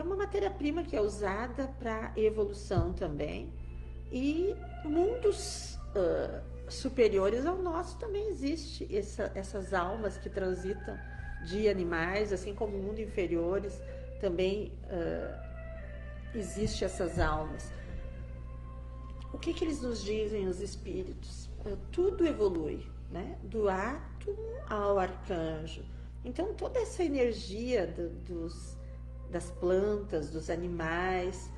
uma matéria-prima que é usada para evolução também. E mundos superiores ao nosso também existe essas almas que transitam de animais, assim como mundos inferiores também existe essas almas. O que eles nos dizem, os espíritos? Tudo evolui, né? Do átomo ao arcanjo. Então toda essa energia das plantas, dos animais,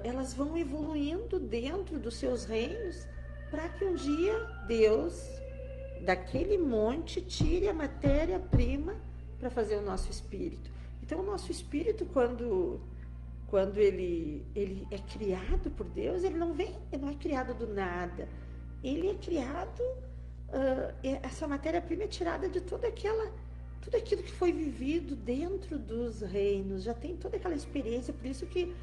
elas vão evoluindo dentro dos seus reinos para que um dia Deus, daquele monte, tire a matéria-prima para fazer o nosso espírito. Então, o nosso espírito, quando ele é criado por Deus, ele não é criado do nada. Ele é criado, essa matéria-prima é tirada de tudo aquilo que foi vivido dentro dos reinos, já tem toda aquela experiência, por isso que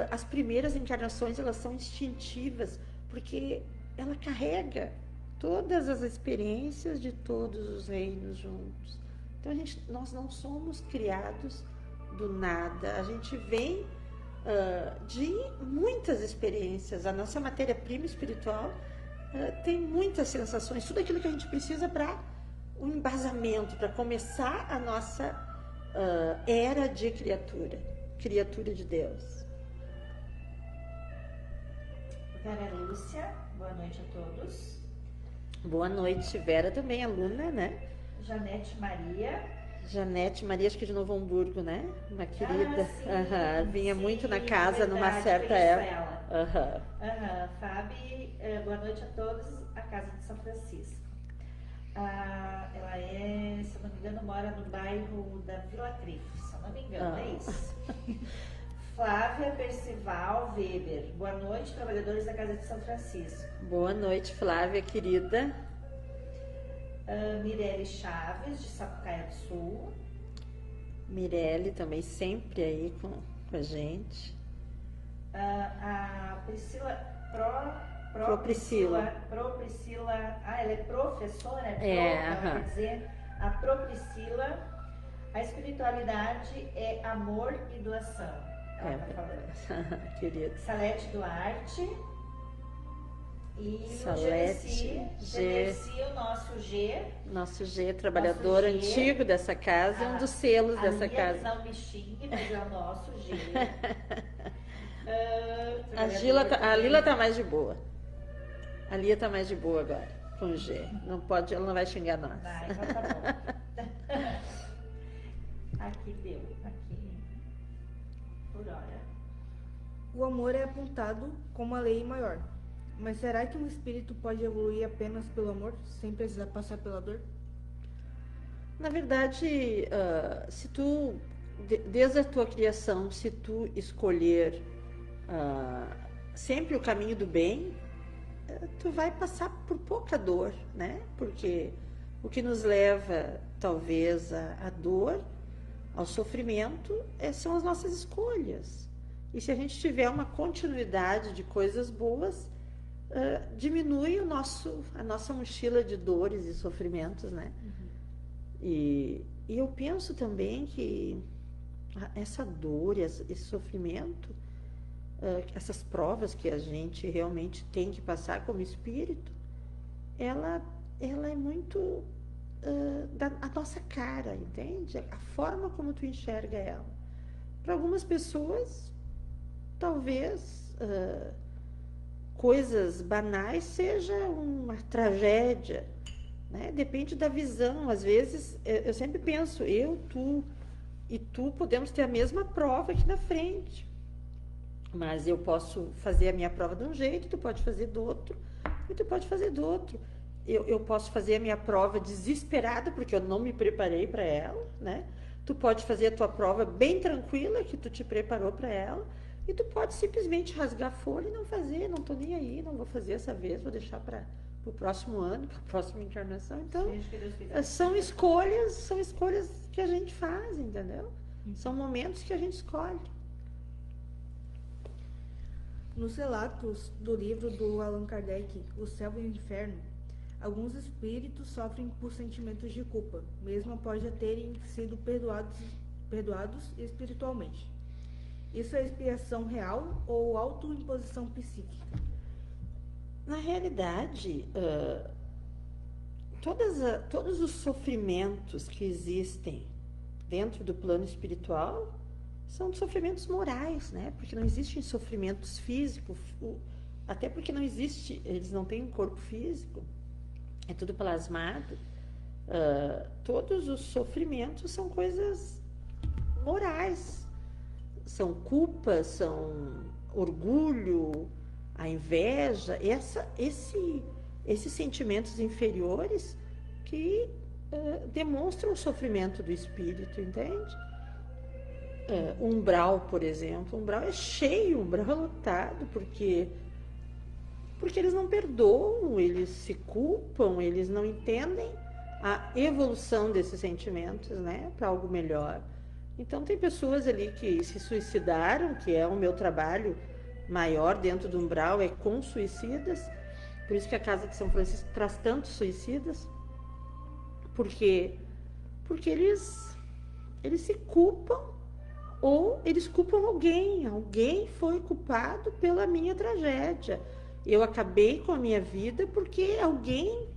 as primeiras encarnações, elas são instintivas, porque ela carrega todas as experiências de todos os reinos juntos. Então, nós não somos criados do nada, a gente vem de muitas experiências. A nossa matéria-prima espiritual tem muitas sensações, tudo aquilo que a gente precisa para um embasamento, para começar a nossa era de criatura de Deus. Vera Lúcia, boa noite a todos. Boa noite, Vera também, aluna, né? Janete Maria, acho que de Novo Hamburgo, né? Uma querida. Sim, vinha sim, muito na casa verdade, numa certa conheço época. ela. Fabi, boa noite a todos, a casa de São Francisco. Ela se eu não me engano, mora no bairro da Vila Trife, se eu não me engano, é isso. Flávia Percival Weber, boa noite, trabalhadores da Casa de São Francisco. Boa noite, Flávia, querida. Mirelle Chaves, de Sapucaia do Sul. Mirelle também sempre aí com a gente. A Priscila Priscila. Ela é professora, quer dizer, a Priscila, a espiritualidade é amor e doação. ela tá falando. Querido. Salete Duarte. E Salete, o Genesi, o nosso G. Nosso G, trabalhador Nosso G. antigo dessa casa, um dos selos dessa A casa. não me xingue, mas é o nosso G. A Lila tá mais de boa. A Lia tá mais de boa agora, com o G. Não pode, ela não vai xingar nós. Vai, então tá bom. Aqui deu, aqui. Por hora. O amor é apontado como a lei maior. Mas será que um espírito pode evoluir apenas pelo amor, sem precisar passar pela dor? Na verdade, se tu, desde a tua criação, se tu escolher sempre o caminho do bem, tu vai passar por pouca dor, né? Porque o que nos leva, talvez, à dor, ao sofrimento, são as nossas escolhas. E se a gente tiver uma continuidade de coisas boas, diminui a nossa mochila de dores e sofrimentos, né? E eu penso também que essa dor, esse sofrimento, essas provas que a gente realmente tem que passar como espírito, ela é muito a nossa cara, entende? A forma como tu enxerga ela. Para algumas pessoas, talvez coisas banais seja uma tragédia, né? Depende da visão. Às vezes, eu sempre penso, tu e tu podemos ter a mesma prova aqui na frente, mas eu posso fazer a minha prova de um jeito, tu pode fazer do outro, e tu pode fazer do outro. Eu posso fazer a minha prova desesperada, porque eu não me preparei para ela, né? Tu pode fazer a tua prova bem tranquila, que tu te preparou para ela, e tu pode simplesmente rasgar a folha e não fazer, não tô nem aí, não vou fazer essa vez, vou deixar para o próximo ano, para a próxima encarnação. Então, são escolhas que a gente faz, entendeu? São momentos que a gente escolhe. Nos relatos do livro do Allan Kardec, O Céu e o Inferno, alguns espíritos sofrem por sentimentos de culpa, mesmo após já terem sido perdoados espiritualmente. Isso é expiação real ou autoimposição psíquica? Na realidade, todos os sofrimentos que existem dentro do plano espiritual são sofrimentos morais, né? Porque não existem sofrimentos físicos, até porque não existe, eles não têm um corpo físico, é tudo plasmado. Todos os sofrimentos são coisas morais, são culpa, são orgulho, a inveja, esses sentimentos inferiores que demonstram o sofrimento do espírito, entende? Umbral, por exemplo, umbral é cheio, umbral é lotado, porque eles não perdoam, eles se culpam, eles não entendem a evolução desses sentimentos, né, para algo melhor. Então tem pessoas ali que se suicidaram, que é o meu trabalho maior dentro do umbral, é com suicidas, por isso que a Casa de São Francisco traz tantos suicidas, porque eles se culpam, ou eles culpam alguém foi culpado pela minha tragédia. Eu acabei com a minha vida porque alguém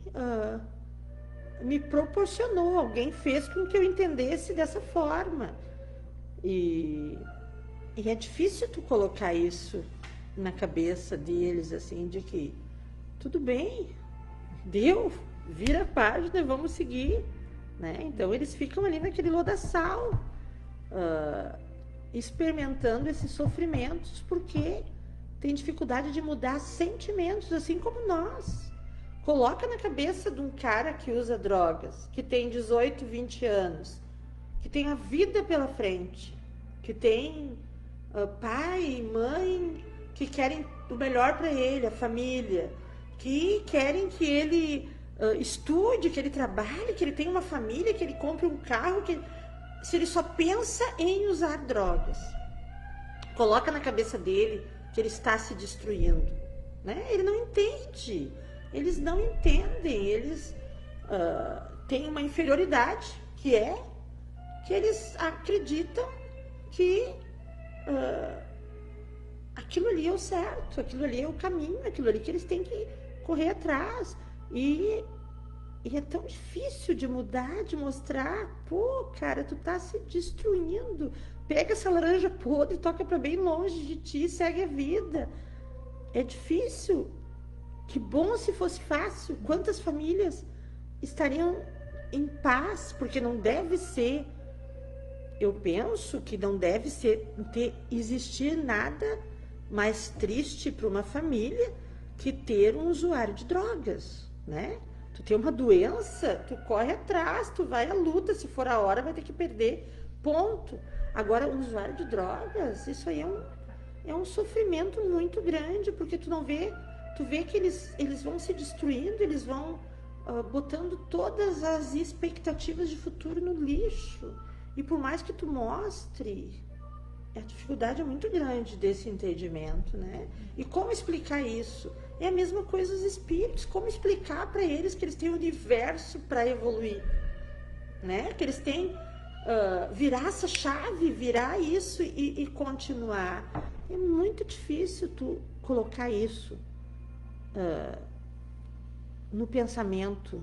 me proporcionou, alguém fez com que eu entendesse dessa forma. E é difícil tu colocar isso na cabeça deles, assim, de que tudo bem, deu, vira a página e vamos seguir, né? Então eles ficam ali naquele lodaçal, experimentando esses sofrimentos, porque tem dificuldade de mudar sentimentos, assim como nós. Coloca na cabeça de um cara que usa drogas, que tem 18, 20 anos, que tem a vida pela frente, que tem pai e mãe que querem o melhor para ele, a família, que querem que ele estude, que ele trabalhe, que ele tenha uma família, que ele compre um carro, se ele só pensa em usar drogas, coloca na cabeça dele que ele está se destruindo, né? Ele não entende, eles não entendem, eles têm uma inferioridade, que eles acreditam que aquilo ali é o certo, aquilo ali é o caminho, aquilo ali que eles têm que correr atrás. E é tão difícil de mudar, de mostrar, pô, cara, tu tá se destruindo. Pega essa laranja podre, toca para bem longe de ti, segue a vida. É difícil. Que bom se fosse fácil. Quantas famílias estariam em paz, porque não deve ser. Eu penso que não deve existir nada mais triste para uma família que ter um usuário de drogas, né? Tu tem uma doença, tu corre atrás, tu vai à luta, se for a hora vai ter que perder, ponto. Agora, um usuário de drogas, isso aí é um sofrimento muito grande, porque tu vê que eles vão se destruindo, eles vão botando todas as expectativas de futuro no lixo. E por mais que tu mostre, a dificuldade é muito grande desse entendimento, né? E como explicar isso? É a mesma coisa os espíritos. Como explicar para eles que eles têm um universo para evoluir, né? Que eles têm virar essa chave, virar isso e continuar. É muito difícil tu colocar isso no pensamento,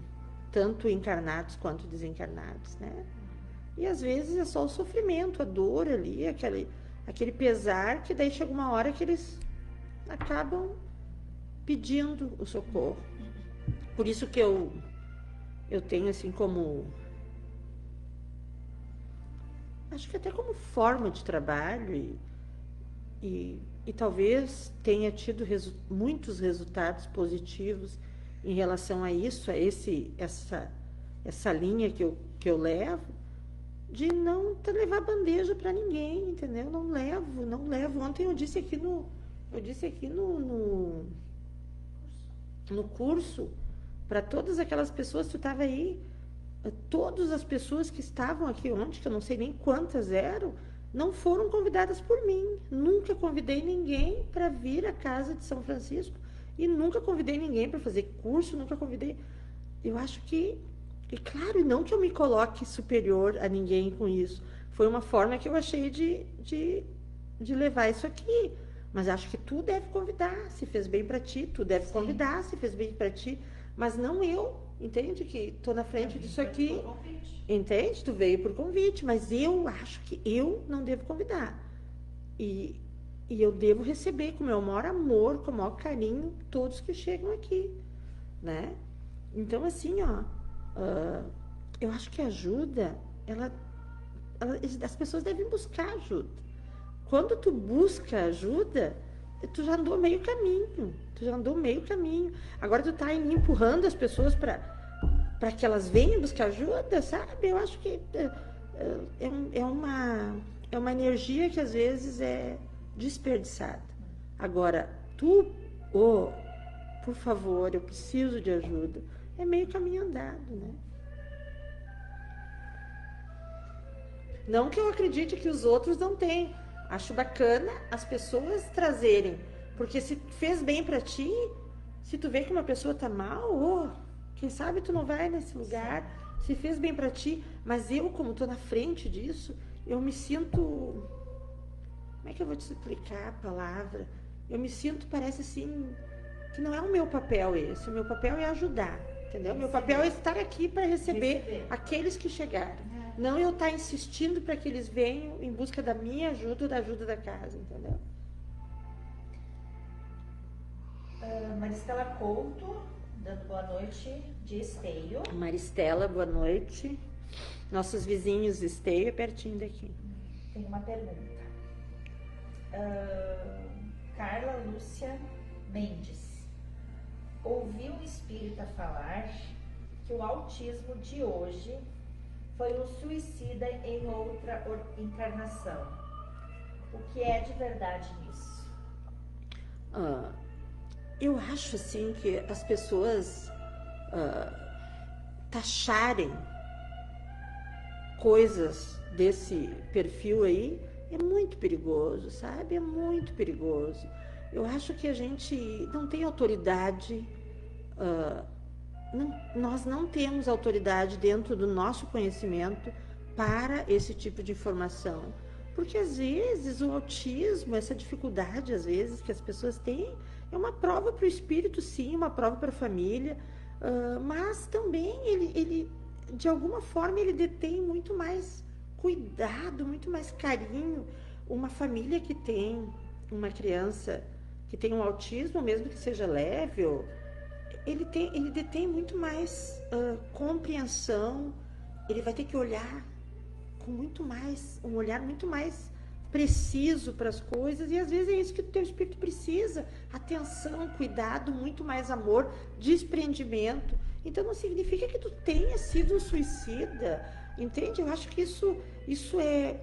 tanto encarnados quanto desencarnados, né? E às vezes é só o sofrimento, a dor ali, aquele pesar, que daí chega uma hora que eles acabam pedindo o socorro. Por isso que eu tenho assim como, acho que até como forma de trabalho e talvez tenha tido muitos resultados positivos em relação a isso, a essa linha que eu levo, de não levar bandeja para ninguém, entendeu? Não levo. Ontem eu disse aqui no curso, para todas aquelas pessoas, tu estava aí, todas as pessoas que estavam aqui ontem, que eu não sei nem quantas eram, não foram convidadas por mim. Nunca convidei ninguém para vir à Casa de São Francisco e nunca convidei ninguém para fazer curso, nunca convidei. Eu acho que, e claro, não que eu me coloque superior a ninguém com isso. Foi uma forma que eu achei de levar isso aqui. Mas acho que tu deve convidar, se fez bem para ti, tu deve convidar, se fez bem para ti. Mas não eu, entende? Que estou na frente disso aqui. Entende? Tu veio por convite, mas eu acho que eu não devo convidar. E eu devo receber com o meu maior amor, com o maior carinho, todos que chegam aqui, né? Então, assim, eu acho que a ajuda, as pessoas devem buscar ajuda. Quando tu busca ajuda, tu já andou meio caminho. Agora tu tá empurrando as pessoas para que elas venham buscar ajuda, sabe? Eu acho que é uma energia que às vezes é desperdiçada. Agora, por favor, eu preciso de ajuda. É meio caminho andado, né? Não que eu acredite que os outros não têm. Acho bacana as pessoas trazerem. Porque se fez bem pra ti, se tu vê que uma pessoa tá mal, quem sabe tu não vai nesse lugar. Se fez bem pra ti, mas eu, como tô na frente disso, eu me sinto... Como é que eu vou te explicar a palavra? Eu me sinto, parece assim, que não é o meu papel esse. O meu papel é ajudar. Entendeu? Meu papel é estar aqui para receber aqueles que chegaram. Não eu estar insistindo para que eles venham em busca da minha ajuda ou da ajuda da casa, entendeu? Maristela Couto, dando boa noite, de Esteio. Maristela, boa noite. Nossos vizinhos Esteio é pertinho daqui. Tem uma pergunta. Carla Lúcia Mendes. Ouvi um espírita falar que o autismo de hoje foi um suicida em outra encarnação. O que é de verdade nisso? Eu acho assim que as pessoas taxarem coisas desse perfil aí é muito perigoso, sabe? É muito perigoso. Eu acho que a gente não tem autoridade, nós não temos autoridade dentro do nosso conhecimento para esse tipo de informação. Porque às vezes o autismo, essa dificuldade às vezes que as pessoas têm, é uma prova para o espírito, sim, uma prova para a família, mas também ele, de alguma forma, ele detém muito mais cuidado, muito mais carinho. Uma família que tem uma criança que tem um autismo, mesmo que seja leve, ele detém muito mais compreensão, ele vai ter que olhar com um olhar muito mais preciso para as coisas, e às vezes é isso que o teu espírito precisa, atenção, cuidado, muito mais amor, desprendimento. Então não significa que tu tenha sido um suicida, entende? Eu acho que isso é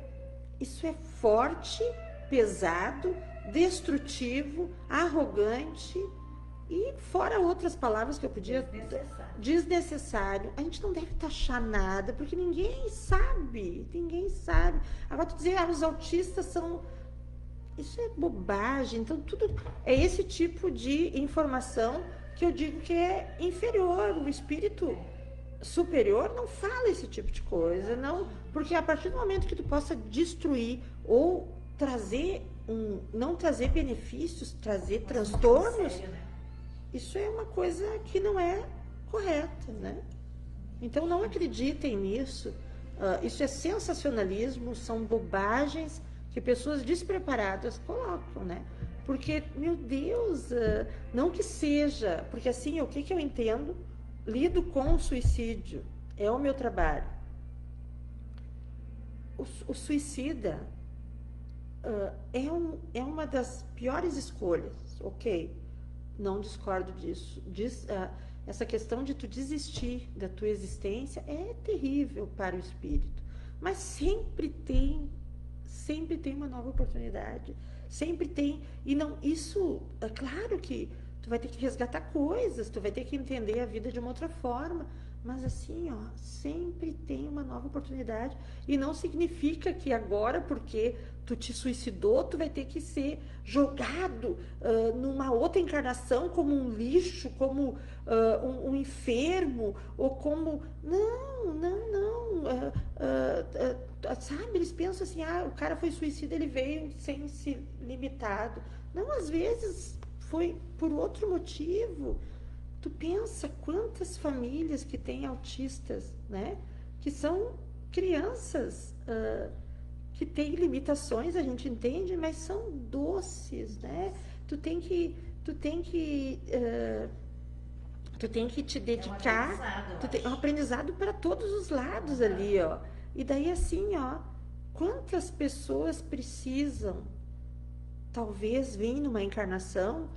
forte, pesado, destrutivo, arrogante, e fora outras palavras que eu podia... Desnecessário. A gente não deve taxar nada, porque ninguém sabe. Agora, tu dizer, os autistas são... Isso é bobagem. Então, tudo é esse tipo de informação que eu digo que é inferior. O espírito superior não fala esse tipo de coisa, não, porque a partir do momento que tu possa destruir ou não trazer benefícios, trazer transtornos, isso é uma coisa que não é correta, né? Então não acreditem nisso. Isso é sensacionalismo, são bobagens que pessoas despreparadas colocam, né? Porque, meu Deus, não que seja, porque assim, o que eu entendo, lido com o suicídio, é o meu trabalho. O suicida é uma das piores escolhas, ok? Não discordo disso. Essa questão de tu desistir da tua existência é terrível para o espírito. Mas sempre tem uma nova oportunidade. Sempre tem. E não, isso, é claro que tu vai ter que resgatar coisas, tu vai ter que entender a vida de uma outra forma. Mas assim, sempre tem uma nova oportunidade. E não significa que agora, porque tu te suicidou, tu vai ter que ser jogado numa outra encarnação como um lixo, como um enfermo, ou como... Não. Sabe, eles pensam assim, o cara foi suicida, ele veio sem se limitado. Não, às vezes foi por outro motivo. Tu pensa quantas famílias que têm autistas, né? Que são crianças que têm limitações, a gente entende, mas são doces, né? Tu tem que te dedicar. É um aprendizado para todos os lados ali, ó. E daí assim, quantas pessoas precisam, talvez, vir numa encarnação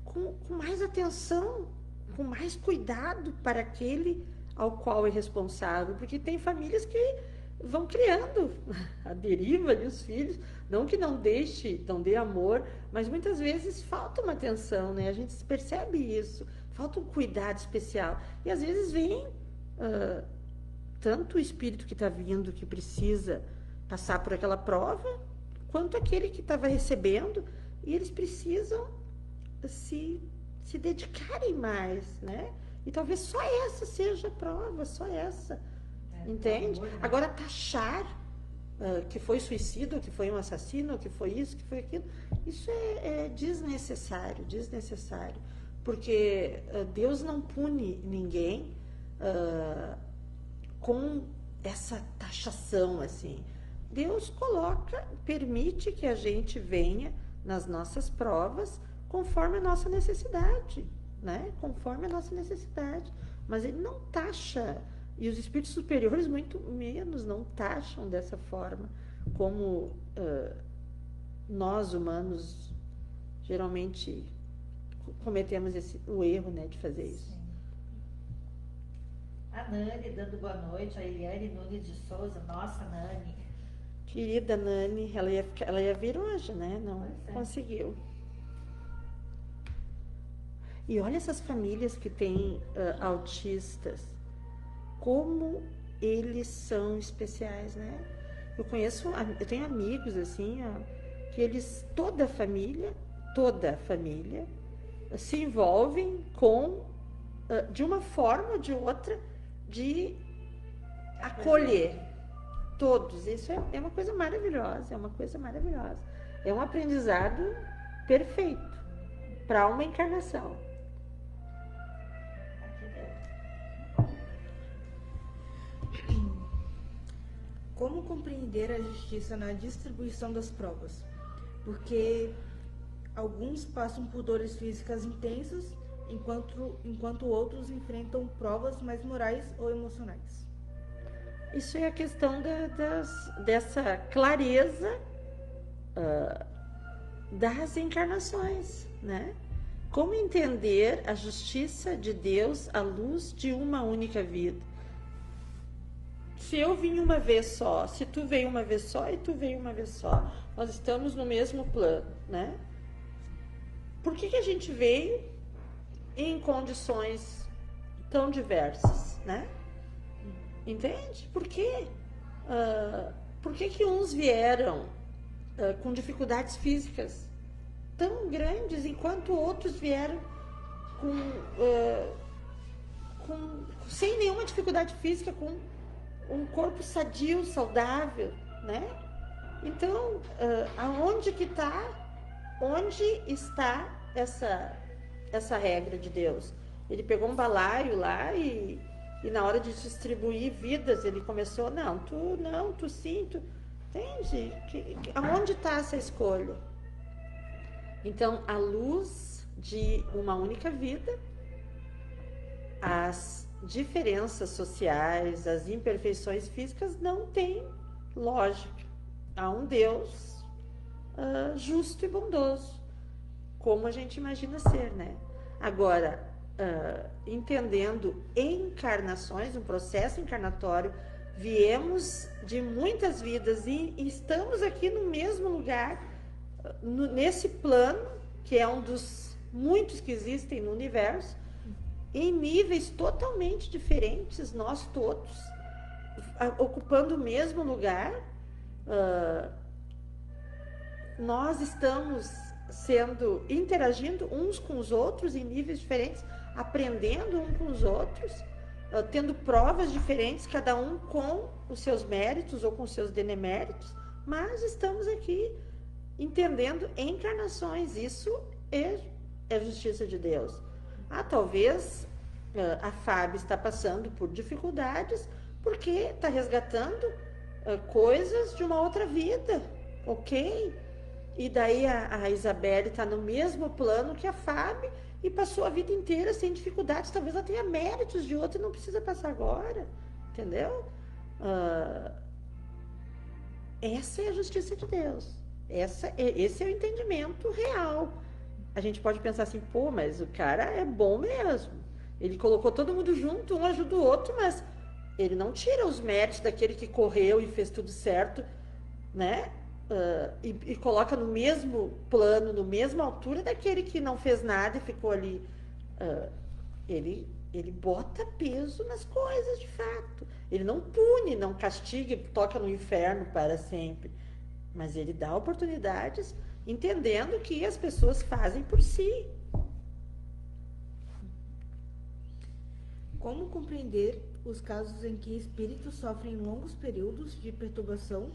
com mais atenção, com mais cuidado para aquele ao qual é responsável, porque tem famílias que vão criando a deriva ali, os filhos, não que não dê amor, mas muitas vezes falta uma atenção, né? A gente percebe isso, falta um cuidado especial, e às vezes vem tanto o espírito que está vindo, que precisa passar por aquela prova, quanto aquele que estava recebendo, e eles precisam se dedicarem mais, né? E talvez só essa seja a prova, só essa, entende? Amor, né? Agora, taxar que foi suicídio, que foi um assassino, que foi isso, que foi aquilo, isso é desnecessário, porque Deus não pune ninguém com essa taxação, assim. Deus permite que a gente venha nas nossas provas conforme a nossa necessidade, né? Conforme a nossa necessidade. Mas ele não taxa, e os espíritos superiores muito menos não taxam dessa forma, como nós humanos geralmente cometemos o erro, né, de fazer isso. Sim. A Nani dando boa noite, a Eliane Nunes de Souza, nossa Nani. Querida Nani, ela ia vir hoje, né? Não conseguiu. E olha essas famílias que têm autistas, como eles são especiais, né? Eu tenho amigos assim, que eles, toda a família, se envolvem com, de uma forma ou de outra, de acolher. todos. Isso é uma coisa maravilhosa, é uma coisa maravilhosa. É um aprendizado perfeito para uma encarnação. Como compreender a justiça na distribuição das provas? Porque alguns passam por dores físicas intensas, enquanto outros enfrentam provas mais morais ou emocionais. Isso é a questão dessa clareza das encarnações, né? Como entender a justiça de Deus à luz de uma única vida? Se eu vim uma vez só, se tu veio uma vez só e tu veio uma vez só, nós estamos no mesmo plano, né? Por que a gente veio em condições tão diversas, né? Entende? Por quê? Por que uns vieram com dificuldades físicas tão grandes, enquanto outros vieram sem nenhuma dificuldade física, com um corpo sadio, saudável, né? Então, onde está essa regra de Deus? Ele pegou um balaio lá e na hora de distribuir vidas, ele começou, tu sim, tu... Entende? Aonde está essa escolha? Então, à luz de uma única vida, as diferenças sociais, as imperfeições físicas não têm lógica. Há um Deus justo e bondoso, como a gente imagina ser, né? Agora, entendendo encarnações, um processo encarnatório, viemos de muitas vidas e estamos aqui no mesmo lugar, nesse plano, que é um dos muitos que existem no universo, em níveis totalmente diferentes, nós todos, ocupando o mesmo lugar. Nós estamos interagindo uns com os outros em níveis diferentes, aprendendo uns com os outros, tendo provas diferentes, cada um com os seus méritos ou com os seus deméritos, mas estamos aqui entendendo encarnações. Isso é justiça de Deus. Talvez a Fábio está passando por dificuldades porque está resgatando coisas de uma outra vida, ok? E daí a Isabelle está no mesmo plano que a Fábio e passou a vida inteira sem dificuldades. Talvez ela tenha méritos de outra e não precisa passar agora, entendeu? Essa é a justiça de Deus. Esse é o entendimento real. A gente pode pensar assim, mas o cara é bom mesmo. Ele colocou todo mundo junto, um ajuda o outro, mas ele não tira os méritos daquele que correu e fez tudo certo, né? E coloca no mesmo plano, na mesma altura daquele que não fez nada e ficou ali. Ele bota peso nas coisas, de fato. Ele não pune, não castiga, toca no inferno para sempre. Mas ele dá oportunidades, entendendo que as pessoas fazem por si. Como compreender os casos em que espíritos sofrem longos períodos de perturbação,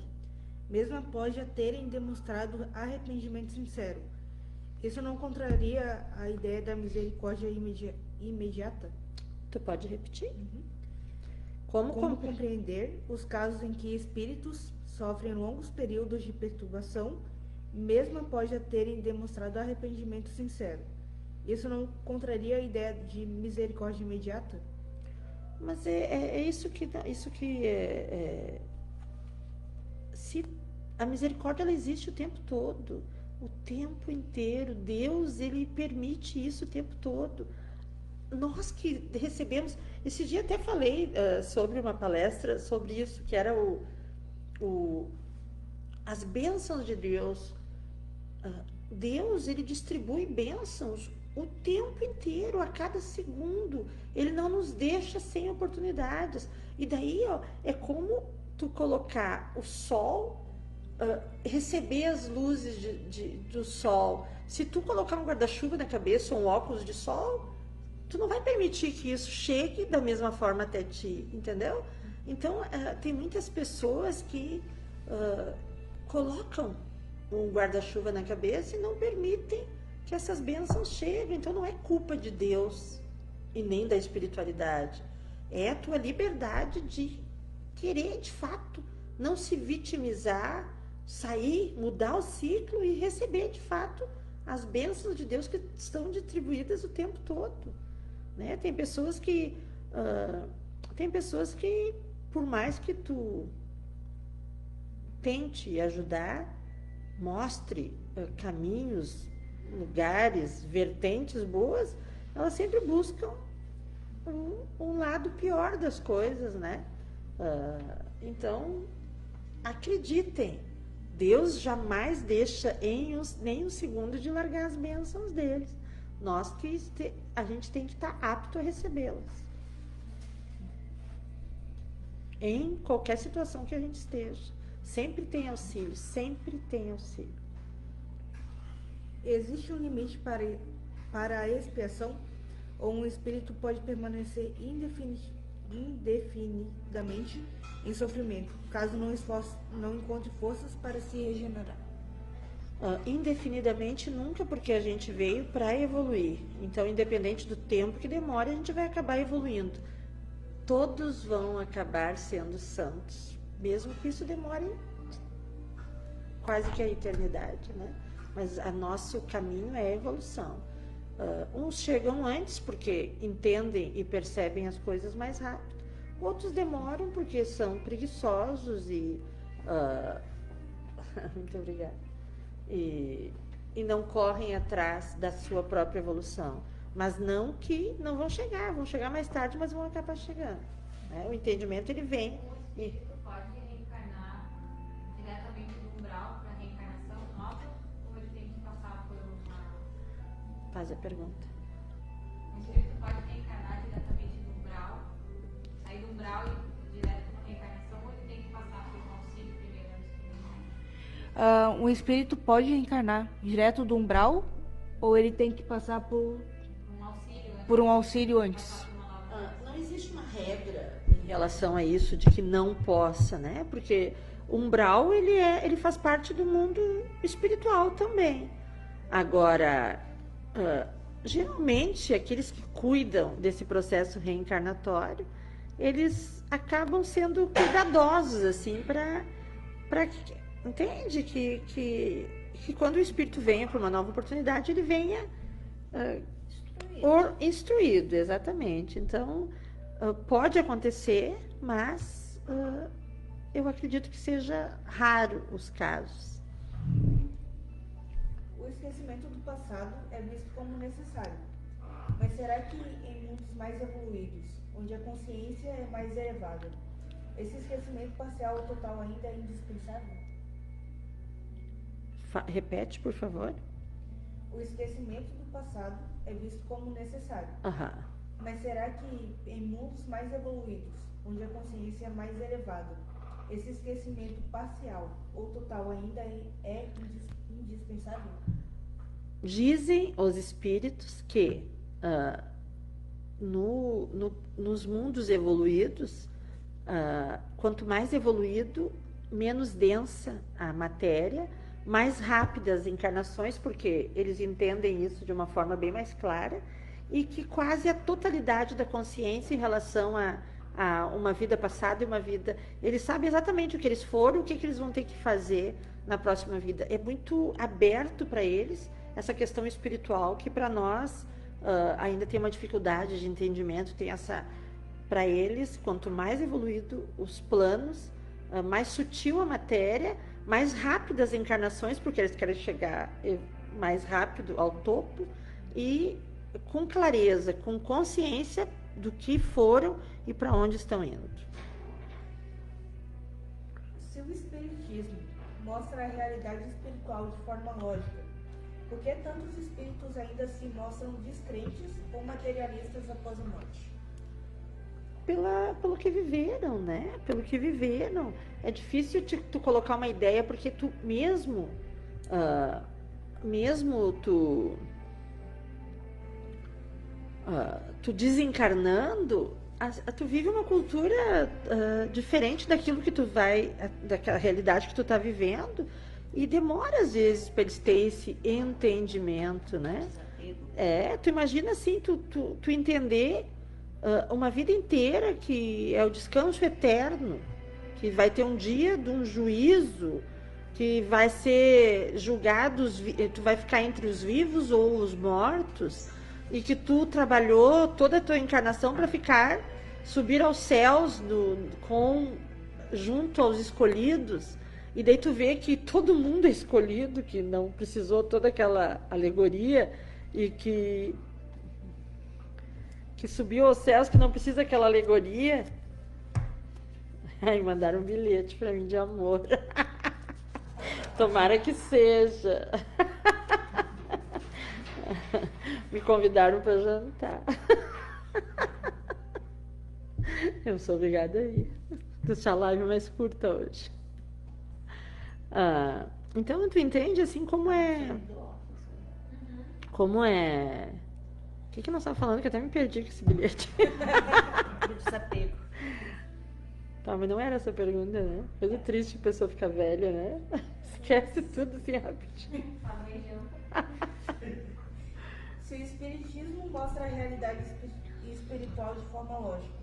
mesmo após já terem demonstrado arrependimento sincero? Isso não contraria a ideia da misericórdia imediata? Tu pode repetir? Como compreender os casos em que espíritos sofrem longos períodos de perturbação, mesmo após já terem demonstrado arrependimento sincero? Isso não contraria a ideia de misericórdia imediata? Mas se a misericórdia ela existe o tempo todo, o tempo inteiro. Deus, ele permite isso o tempo todo. Nós que recebemos, esse dia até falei sobre uma palestra sobre isso, que era as bênçãos de Deus. Deus, ele distribui bênçãos o tempo inteiro, a cada segundo. Ele não nos deixa sem oportunidades. E daí, é como tu colocar o sol, receber as luzes do sol. Se tu colocar um guarda-chuva na cabeça ou um óculos de sol, tu não vai permitir que isso chegue da mesma forma até ti, entendeu? Então, tem muitas pessoas que colocam um guarda-chuva na cabeça e não permitem que essas bênçãos cheguem. Então, não é culpa de Deus e nem da espiritualidade. É a tua liberdade de querer, de fato, não se vitimizar, sair, mudar o ciclo e receber, de fato, as bênçãos de Deus que estão distribuídas o tempo todo, né? Tem pessoas que, por mais que tu tente ajudar, mostre caminhos, lugares, vertentes boas, elas sempre buscam um lado pior das coisas, né? Então, acreditem, Deus jamais deixa nem um segundo de largar as bênçãos deles. A gente tem que estar apto a recebê-las. Em qualquer situação que a gente esteja. Sempre tem auxílio, sempre tem auxílio. Existe um limite para a expiação? Ou um espírito pode permanecer indefinidamente em sofrimento, caso não encontre forças para se regenerar? Indefinidamente nunca, porque a gente veio para evoluir. Então, independente do tempo que demore, a gente vai acabar evoluindo. Todos vão acabar sendo santos, mesmo que isso demore quase que a eternidade, né? Mas o nosso caminho é a evolução. Uns chegam antes porque entendem e percebem as coisas mais rápido. Outros demoram porque são preguiçosos e... Muito obrigada. E não correm atrás da sua própria evolução. Mas não que não vão chegar mais tarde, mas vão acabar chegando, né? O entendimento, ele vem. O espírito pode reencarnar diretamente do umbral para reencarnação nova, ou ele tem que passar por uma... Faz a pergunta. O espírito pode reencarnar diretamente do umbral, sair do umbral e direto para a reencarnação, ou ele tem que passar por um auxílio primeiro antes de reencarnar? Um espírito pode reencarnar direto do umbral, ou ele tem que passar por um auxílio antes? Não existe uma regra em relação a isso de que não possa, né? Porque o umbral, ele faz parte do mundo espiritual também. Agora, geralmente, aqueles que cuidam desse processo reencarnatório, eles acabam sendo cuidadosos, assim, para que... Entende? Que quando o espírito venha para uma nova oportunidade, ele venha... instruído, exatamente. Então, pode acontecer, mas eu acredito que seja raro os casos. O esquecimento do passado é visto como necessário. Mas será que em mundos mais evoluídos, onde a consciência é mais elevada, esse esquecimento parcial ou total ainda é indispensável? Repete, por favor. O esquecimento do passado é visto como necessário. Mas será que em mundos mais evoluídos, onde a consciência é mais elevada, esse esquecimento parcial ou total ainda é indispensável? Dizem os espíritos que nos mundos evoluídos, quanto mais evoluído, menos densa a matéria, mais rápidas as encarnações, porque eles entendem isso de uma forma bem mais clara, e que quase a totalidade da consciência em relação a uma vida passada e uma vida... Eles sabem exatamente o que eles foram, o que eles vão ter que fazer na próxima vida. É muito aberto para eles essa questão espiritual, que para nós ainda tem uma dificuldade de entendimento. Tem essa... Para eles, quanto mais evoluído os planos, mais sutil a matéria, mais rápidas as encarnações, porque eles querem chegar mais rápido ao topo, e com clareza, com consciência do que foram e para onde estão indo. Se o espiritismo mostra a realidade espiritual de forma lógica, por que tantos espíritos ainda se mostram descrentes ou materialistas após a morte? Pelo que viveram, né? Pelo que viveram. É difícil tu colocar uma ideia, porque tu mesmo tu tu desencarnando, tu vive uma cultura diferente daquilo que tu vai, daquela realidade que tu tá vivendo, e demora às vezes para eles terem esse entendimento, né? Tu imagina assim, tu entender uma vida inteira que é o descanso eterno, que vai ter um dia de um juízo, que vai ser julgado, tu vai ficar entre os vivos ou os mortos, e que tu trabalhou toda a tua encarnação para subir aos céus junto aos escolhidos, e daí tu vê que todo mundo é escolhido, que não precisou toda aquela alegoria, e que subiu aos céus, que não precisa aquela alegoria. Ai, mandaram um bilhete para mim de amor. Tomara que seja. Me convidaram para jantar. Eu sou obrigada a ir. Deixar a live mais curta hoje. Então, tu entende assim como é. Como é. O que nós estávamos falando? Que eu até me perdi com esse bilhete. Desapego. Tá, mas não era essa pergunta, né? Coisa triste a pessoa ficar velha, né? Esquece tudo assim rapidinho. Se o espiritismo mostra a realidade espiritual de forma lógica,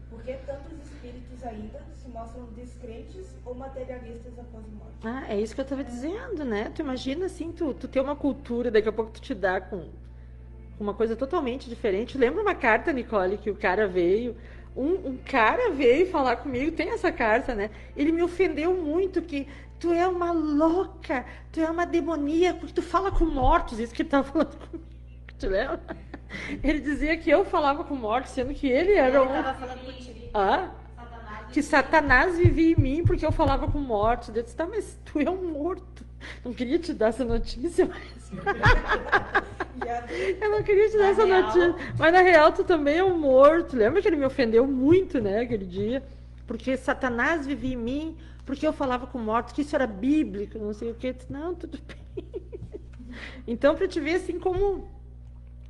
por que tantos espíritos ainda se mostram descrentes ou materialistas após a morte? É isso que eu estava dizendo, né? Tu imagina assim, tu ter uma cultura, daqui a pouco tu te dá com uma coisa totalmente diferente. Lembra uma carta, Nicole, que o cara veio, um cara veio falar comigo, tem essa carta, né? Ele me ofendeu muito, que tu é uma louca, tu é uma demoníaca, porque tu fala com mortos, isso que ele estava falando comigo. Tu lembra? Ele dizia que eu falava com mortos, sendo que ele era que Satanás vivia em mim porque eu falava com mortos. Eu disse, tá, mas tu é um morto. Não queria te dar essa notícia, mas... Eu não queria te dar essa notícia. Mas na real tu também é um morto. Lembra que ele me ofendeu muito, né, aquele dia? Porque Satanás vivia em mim porque eu falava com mortos, que isso era bíblico, não sei o que. Eu disse, não, tudo bem. Então, para te ver assim como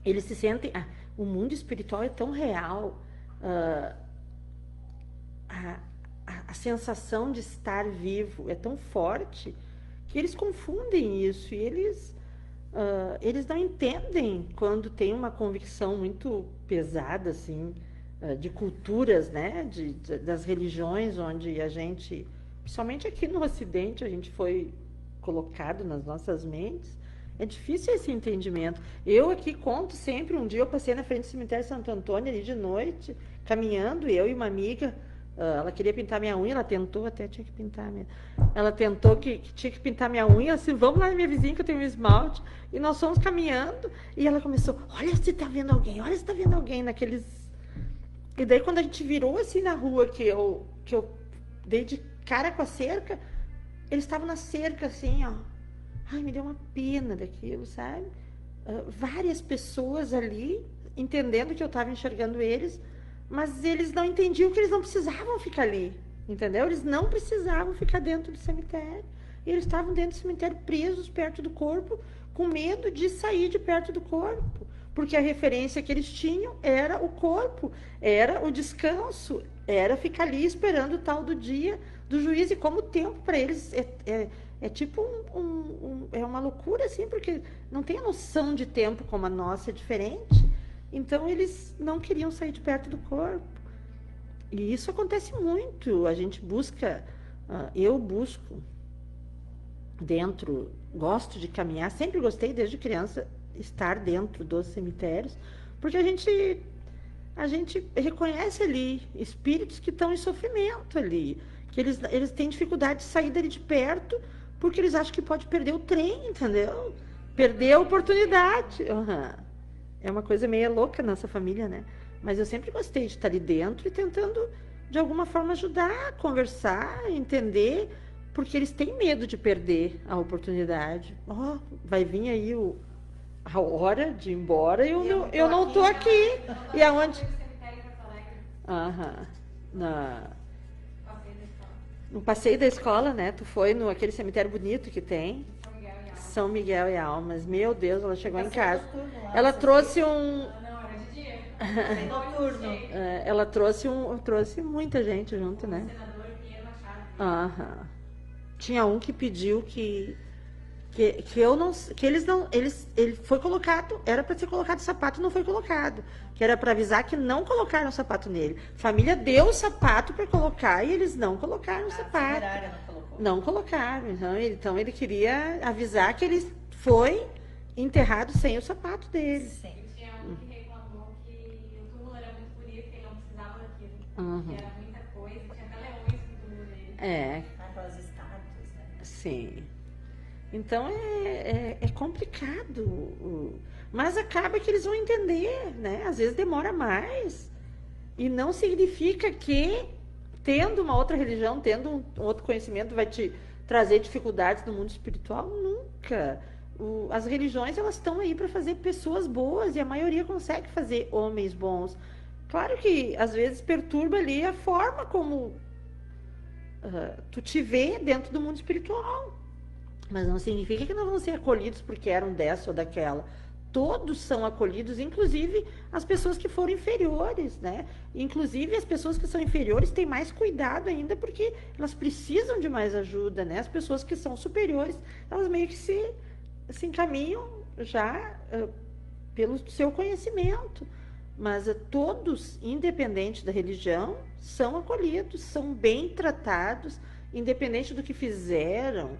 eles se sentem... o mundo espiritual é tão real. A sensação de estar vivo é tão forte que eles confundem isso. E eles não entendem quando tem uma convicção muito pesada, assim, de culturas, né? Das religiões onde a gente, principalmente aqui no Ocidente, a gente foi colocado nas nossas mentes. É difícil esse entendimento. Eu aqui conto sempre, um dia eu passei na frente do cemitério Santo Antônio ali de noite, caminhando, eu e uma amiga, ela queria pintar minha unha, ela tentou, até tinha que pintar minha... Ela tentou que tinha que pintar minha unha, assim, vamos lá na minha vizinha que eu tenho um esmalte, e nós fomos caminhando, e ela começou, olha se tá vendo alguém, olha se tá vendo alguém naqueles... E daí quando a gente virou assim na rua, que eu dei de cara com a cerca, eles estavam na cerca assim, ó. Ai, me deu uma pena daquilo, sabe? Várias pessoas ali, entendendo que eu estava enxergando eles, mas eles não entendiam que eles não precisavam ficar ali, entendeu? Eles não precisavam ficar dentro do cemitério. E eles estavam dentro do cemitério, presos perto do corpo, com medo de sair de perto do corpo. Porque a referência que eles tinham era o corpo, era o descanso, era ficar ali esperando o tal do dia do juízo. E como o tempo para eles é tipo é uma loucura, assim, porque não tem a noção de tempo como a nossa, é diferente. Então, eles não queriam sair de perto do corpo. E isso acontece muito. A gente busca, eu busco dentro, gosto de caminhar, sempre gostei desde criança estar dentro dos cemitérios, porque a gente reconhece ali espíritos que estão em sofrimento ali, que eles têm dificuldade de sair dali de perto, porque eles acham que pode perder o trem, entendeu? Perder a oportunidade. É uma coisa meio louca nessa família, né? Mas eu sempre gostei de estar ali dentro e tentando, de alguma forma, ajudar, conversar, entender, porque eles têm medo de perder a oportunidade. Vai vir aí a hora de ir embora e eu não estou aqui. E aonde? No passeio da escola, né? Tu foi aquele cemitério bonito que tem. São Miguel e Almas. Meu Deus, ela chegou em casa. Ela trouxe um... Sem Noturno. Ela trouxe muita gente junto, né? senador Pinheiro Machado. Aham. Tinha um que pediu que eu não, que eles não, ele foi colocado, era para ser colocado sapato, não foi colocado, que era para avisar que não colocaram o sapato nele. A família deu o sapato para colocar e eles não colocaram o sapato. Funerária não colocou. Não colocaram. Então ele queria avisar que ele foi enterrado sem o sapato dele. Sim. E tinha um que reclamou que o túmulo era muito bonito, que ele não precisava daquilo. Uhum. Que era muita coisa, tinha até leões no túmulo dele. É, Aquelas estátuas, né? sim. Então é complicado. Mas acaba que eles vão entender, né? Às vezes demora mais. E não significa que, tendo uma outra religião, tendo um outro conhecimento, vai te trazer dificuldades no mundo espiritual. Nunca. As religiões, elas estão aí para fazer pessoas boas e a maioria consegue fazer homens bons. Claro que às vezes perturba ali a forma como tu te vê dentro do mundo espiritual. Mas não significa que não vão ser acolhidos porque eram dessa ou daquela. Todos são acolhidos, inclusive as pessoas que foram inferiores, né? Inclusive as pessoas que são inferiores têm mais cuidado ainda porque elas precisam de mais ajuda, né? As pessoas que são superiores, elas meio que se encaminham já pelo seu conhecimento. Mas todos, independente da religião, são acolhidos, são bem tratados, independente do que fizeram,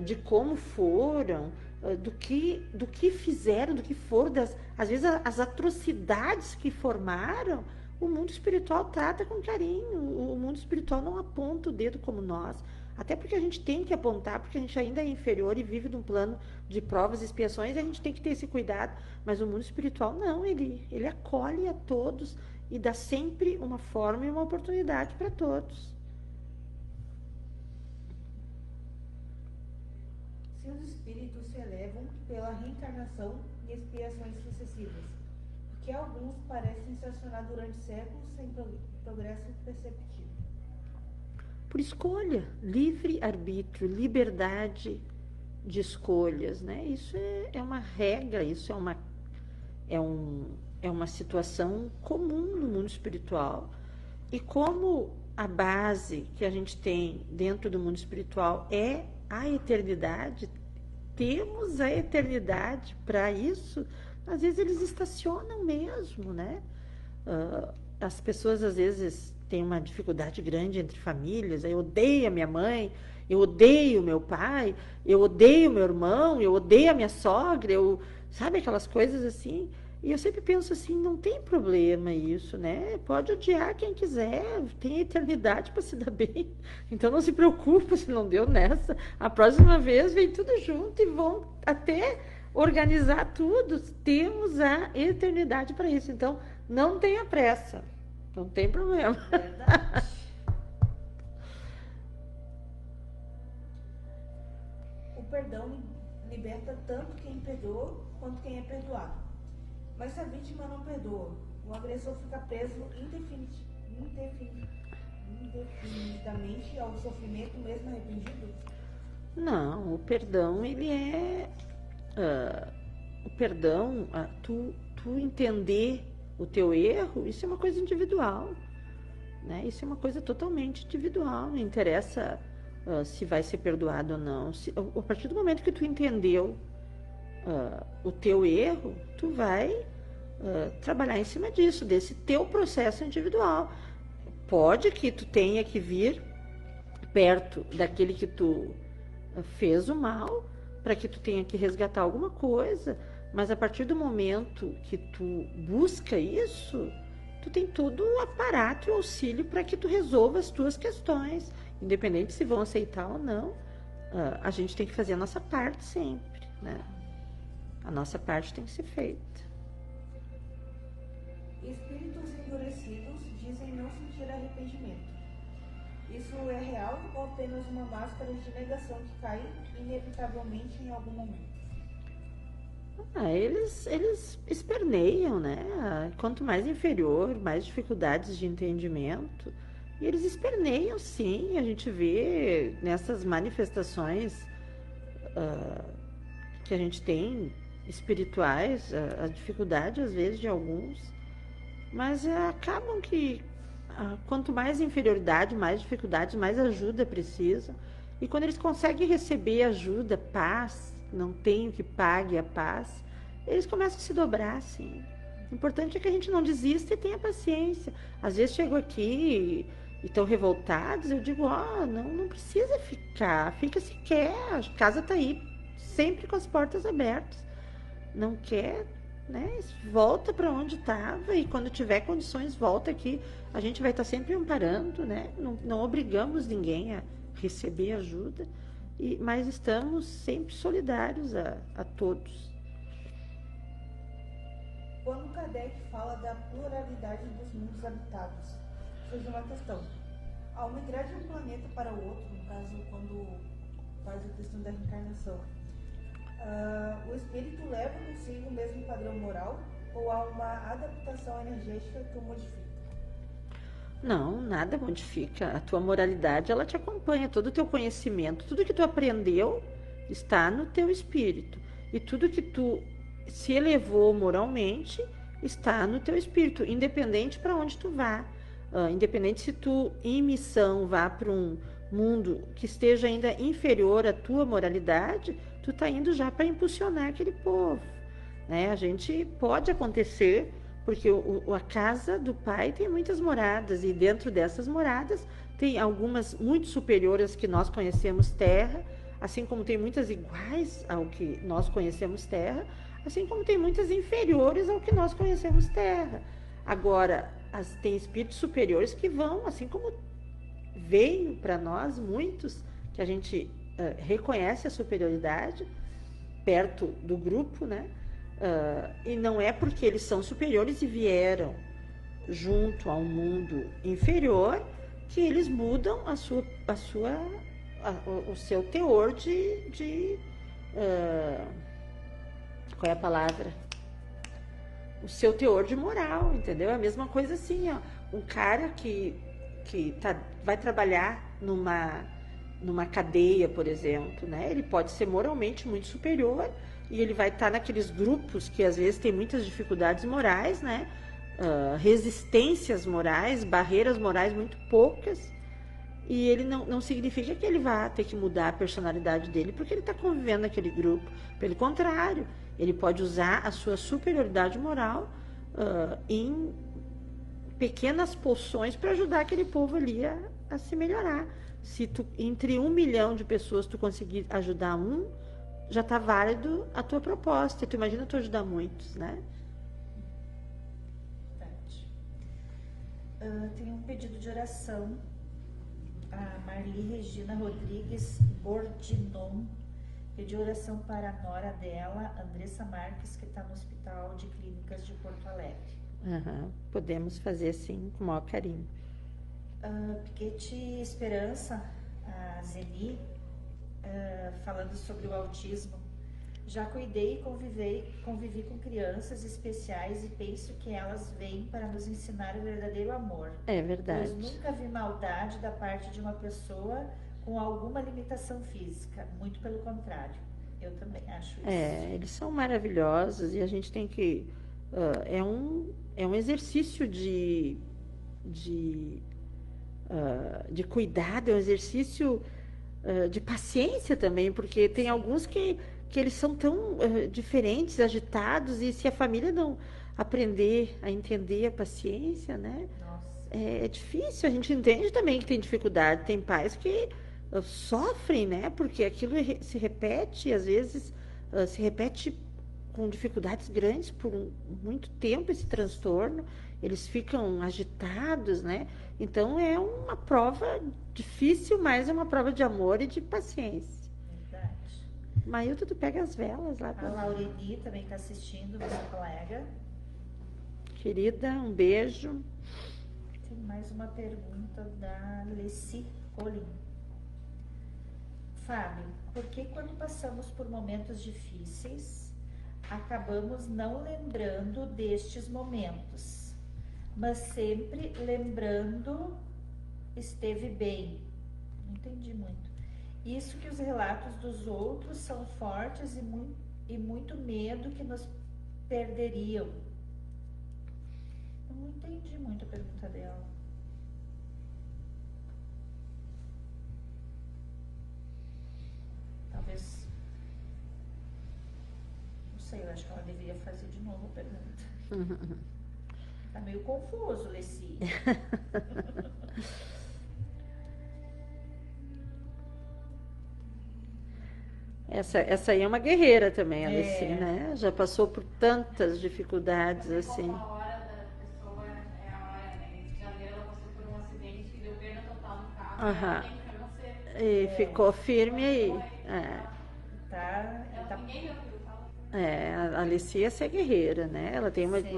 de como foram, do que fizeram, do que foram, às vezes as atrocidades que formaram, o mundo espiritual trata com carinho. O mundo espiritual não aponta o dedo como nós, até porque a gente tem que apontar, porque a gente ainda é inferior e vive num plano de provas e expiações, e a gente tem que ter esse cuidado. Mas o mundo espiritual não, ele acolhe a todos e dá sempre uma forma e uma oportunidade para todos. Se os espíritos se elevam pela reencarnação e expiações sucessivas, porque alguns parecem estacionar durante séculos sem progresso perceptível. Por escolha, livre-arbítrio, liberdade de escolhas, né? Isso é uma regra, isso é uma situação comum no mundo espiritual. E como a base que a gente tem dentro do mundo espiritual é a eternidade, temos a eternidade para isso, às vezes eles estacionam mesmo, né? As pessoas às vezes têm uma dificuldade grande entre famílias, eu odeio a minha mãe, eu odeio meu pai, eu odeio meu irmão, eu odeio a minha sogra, sabe aquelas coisas assim? E eu sempre penso assim, não tem problema isso, né? Pode odiar quem quiser, tem a eternidade para se dar bem. Então não se preocupa se não deu nessa. A próxima vez vem tudo junto e vão até organizar tudo. Temos a eternidade para isso. Então não tenha pressa, não tem problema. Verdade. O perdão liberta tanto quem perdoa quanto quem é perdoado. Mas se a vítima não perdoa, o agressor fica preso indefinidamente ao sofrimento mesmo arrependido? Não, o perdão, ele é... o perdão, tu entender o teu erro, isso é uma coisa individual, né? Isso é uma coisa totalmente individual, não interessa se vai ser perdoado ou não. A partir do momento que tu entendeu o teu erro, tu vai trabalhar em cima disso, desse teu processo individual. Pode que tu tenha que vir perto daquele que tu fez o mal, para que tu tenha que resgatar alguma coisa, mas a partir do momento que tu busca isso, tu tem todo o aparato e o auxílio para que tu resolva as tuas questões, independente se vão aceitar ou não. A gente tem que fazer a nossa parte sempre, né? A nossa parte tem que ser feita. Espíritos endurecidos dizem não sentir arrependimento. Isso é real ou apenas uma máscara de negação que cai inevitavelmente em algum momento? Eles esperneiam, né? Quanto mais inferior, mais dificuldades de entendimento. E eles esperneiam, sim. A gente vê nessas manifestações que a gente tem espirituais, a dificuldade, às vezes, de alguns Mas acabam que quanto mais inferioridade, mais dificuldades, mais ajuda precisam. E quando eles conseguem receber ajuda, paz, não tem o que pague a paz, eles começam a se dobrar, assim. O importante é que a gente não desista e tenha paciência. Às vezes chegam aqui e estão revoltados, eu digo, não precisa ficar, fica se quer, a casa está aí, sempre com as portas abertas. Não quer, né? Volta para onde estava e quando tiver condições, volta aqui. A gente vai estar sempre amparando, né? Não obrigamos ninguém a receber ajuda, mas estamos sempre solidários a todos. Quando Kardec fala da pluralidade dos mundos habitados, surge uma questão. Ao migrar de um planeta para o outro, no caso, quando faz a questão da reencarnação, o espírito leva consigo o mesmo padrão moral ou há uma adaptação energética que o modifica? Não, nada modifica. A tua moralidade, ela te acompanha, todo o teu conhecimento, tudo que tu aprendeu está no teu espírito. E tudo que tu se elevou moralmente está no teu espírito, independente para onde tu vá. Independente se tu, em missão, vá para um mundo que esteja ainda inferior à tua moralidade, tu está indo já para impulsionar aquele povo, né? A gente pode acontecer, porque a casa do Pai tem muitas moradas, e dentro dessas moradas tem algumas muito superiores que nós conhecemos terra, assim como tem muitas iguais ao que nós conhecemos terra, assim como tem muitas inferiores ao que nós conhecemos terra. Agora, tem espíritos superiores que vão, assim como veio para nós muitos, que a gente reconhece a superioridade perto do grupo, né? E não é porque eles são superiores e vieram junto a um mundo inferior que eles mudam o seu teor qual é a palavra? O seu teor de moral, entendeu? É a mesma coisa assim, um cara que vai trabalhar numa cadeia, por exemplo, né? Ele pode ser moralmente muito superior e ele vai estar naqueles grupos que às vezes tem muitas dificuldades morais, né? Resistências morais, barreiras morais muito poucas, e ele não significa que ele vá ter que mudar a personalidade dele porque ele está convivendo naquele grupo. Pelo contrário, ele pode usar a sua superioridade moral em pequenas poções para ajudar aquele povo ali a se melhorar. Se entre 1 milhão de pessoas tu conseguir ajudar já está válido a tua proposta. Tu imagina tu ajudar muitos, né? Tem um pedido de oração. A Marli Regina Rodrigues Bordinon pediu oração para a nora dela, Andressa Marques, que está no Hospital de Clínicas de Porto Alegre. Podemos fazer sim, com o maior carinho. Piquete Esperança, a Zeni, falando sobre o autismo. Já cuidei e convivi com crianças especiais e penso que elas vêm para nos ensinar o verdadeiro amor. É verdade. Pois nunca vi maldade da parte de uma pessoa com alguma limitação física. Muito pelo contrário. Eu também acho isso. Eles são maravilhosos e a gente tem que... é um exercício de cuidado, é um exercício de paciência também, porque tem alguns que eles são tão diferentes, agitados, e se a família não aprender a entender a paciência, né? É difícil. A gente entende também que tem dificuldade, tem pais que sofrem, né? Porque aquilo se repete, às vezes se repete com dificuldades grandes por muito tempo, esse transtorno, eles ficam agitados, né? Então é uma prova difícil, mas é uma prova de amor e de paciência. Verdade. Mailton, tu pega as velas lá. A Laureni também está assistindo, nossa colega. Querida, um beijo. Tem mais uma pergunta da Leci Colin. Fábio, por que quando passamos por momentos difíceis, acabamos não lembrando destes momentos, mas sempre lembrando esteve bem? Não entendi muito. Isso que os relatos dos outros são fortes e muito medo que nos perderiam. Não entendi muito a pergunta dela. Talvez. Não sei, eu acho que ela deveria fazer de novo a pergunta. Tá meio confuso, Leci. Essa aí é uma guerreira também, a É. Alice, né? Já passou por tantas dificuldades, assim. Como a hora da pessoa é a hora, né? Em janeiro ela passou por um acidente que deu perda total no carro. Aham. Ela tem que renascer. E ficou firme aí. Tá, tá. Ninguém me ouviu falar. A Alice é guerreira, né? Ela tem Sim.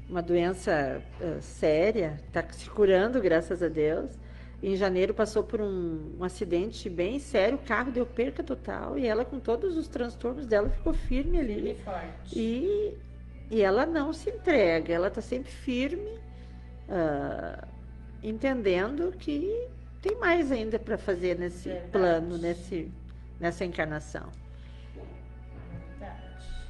uma doença séria, está se curando, graças a Deus. Em janeiro passou por um acidente bem sério, o carro deu perca total e ela, com todos os transtornos dela, ficou firme Firme e ali. forte. E ela não se entrega, ela está sempre firme, entendendo que tem mais ainda para fazer nesse Verdade. plano, nessa encarnação. Verdade.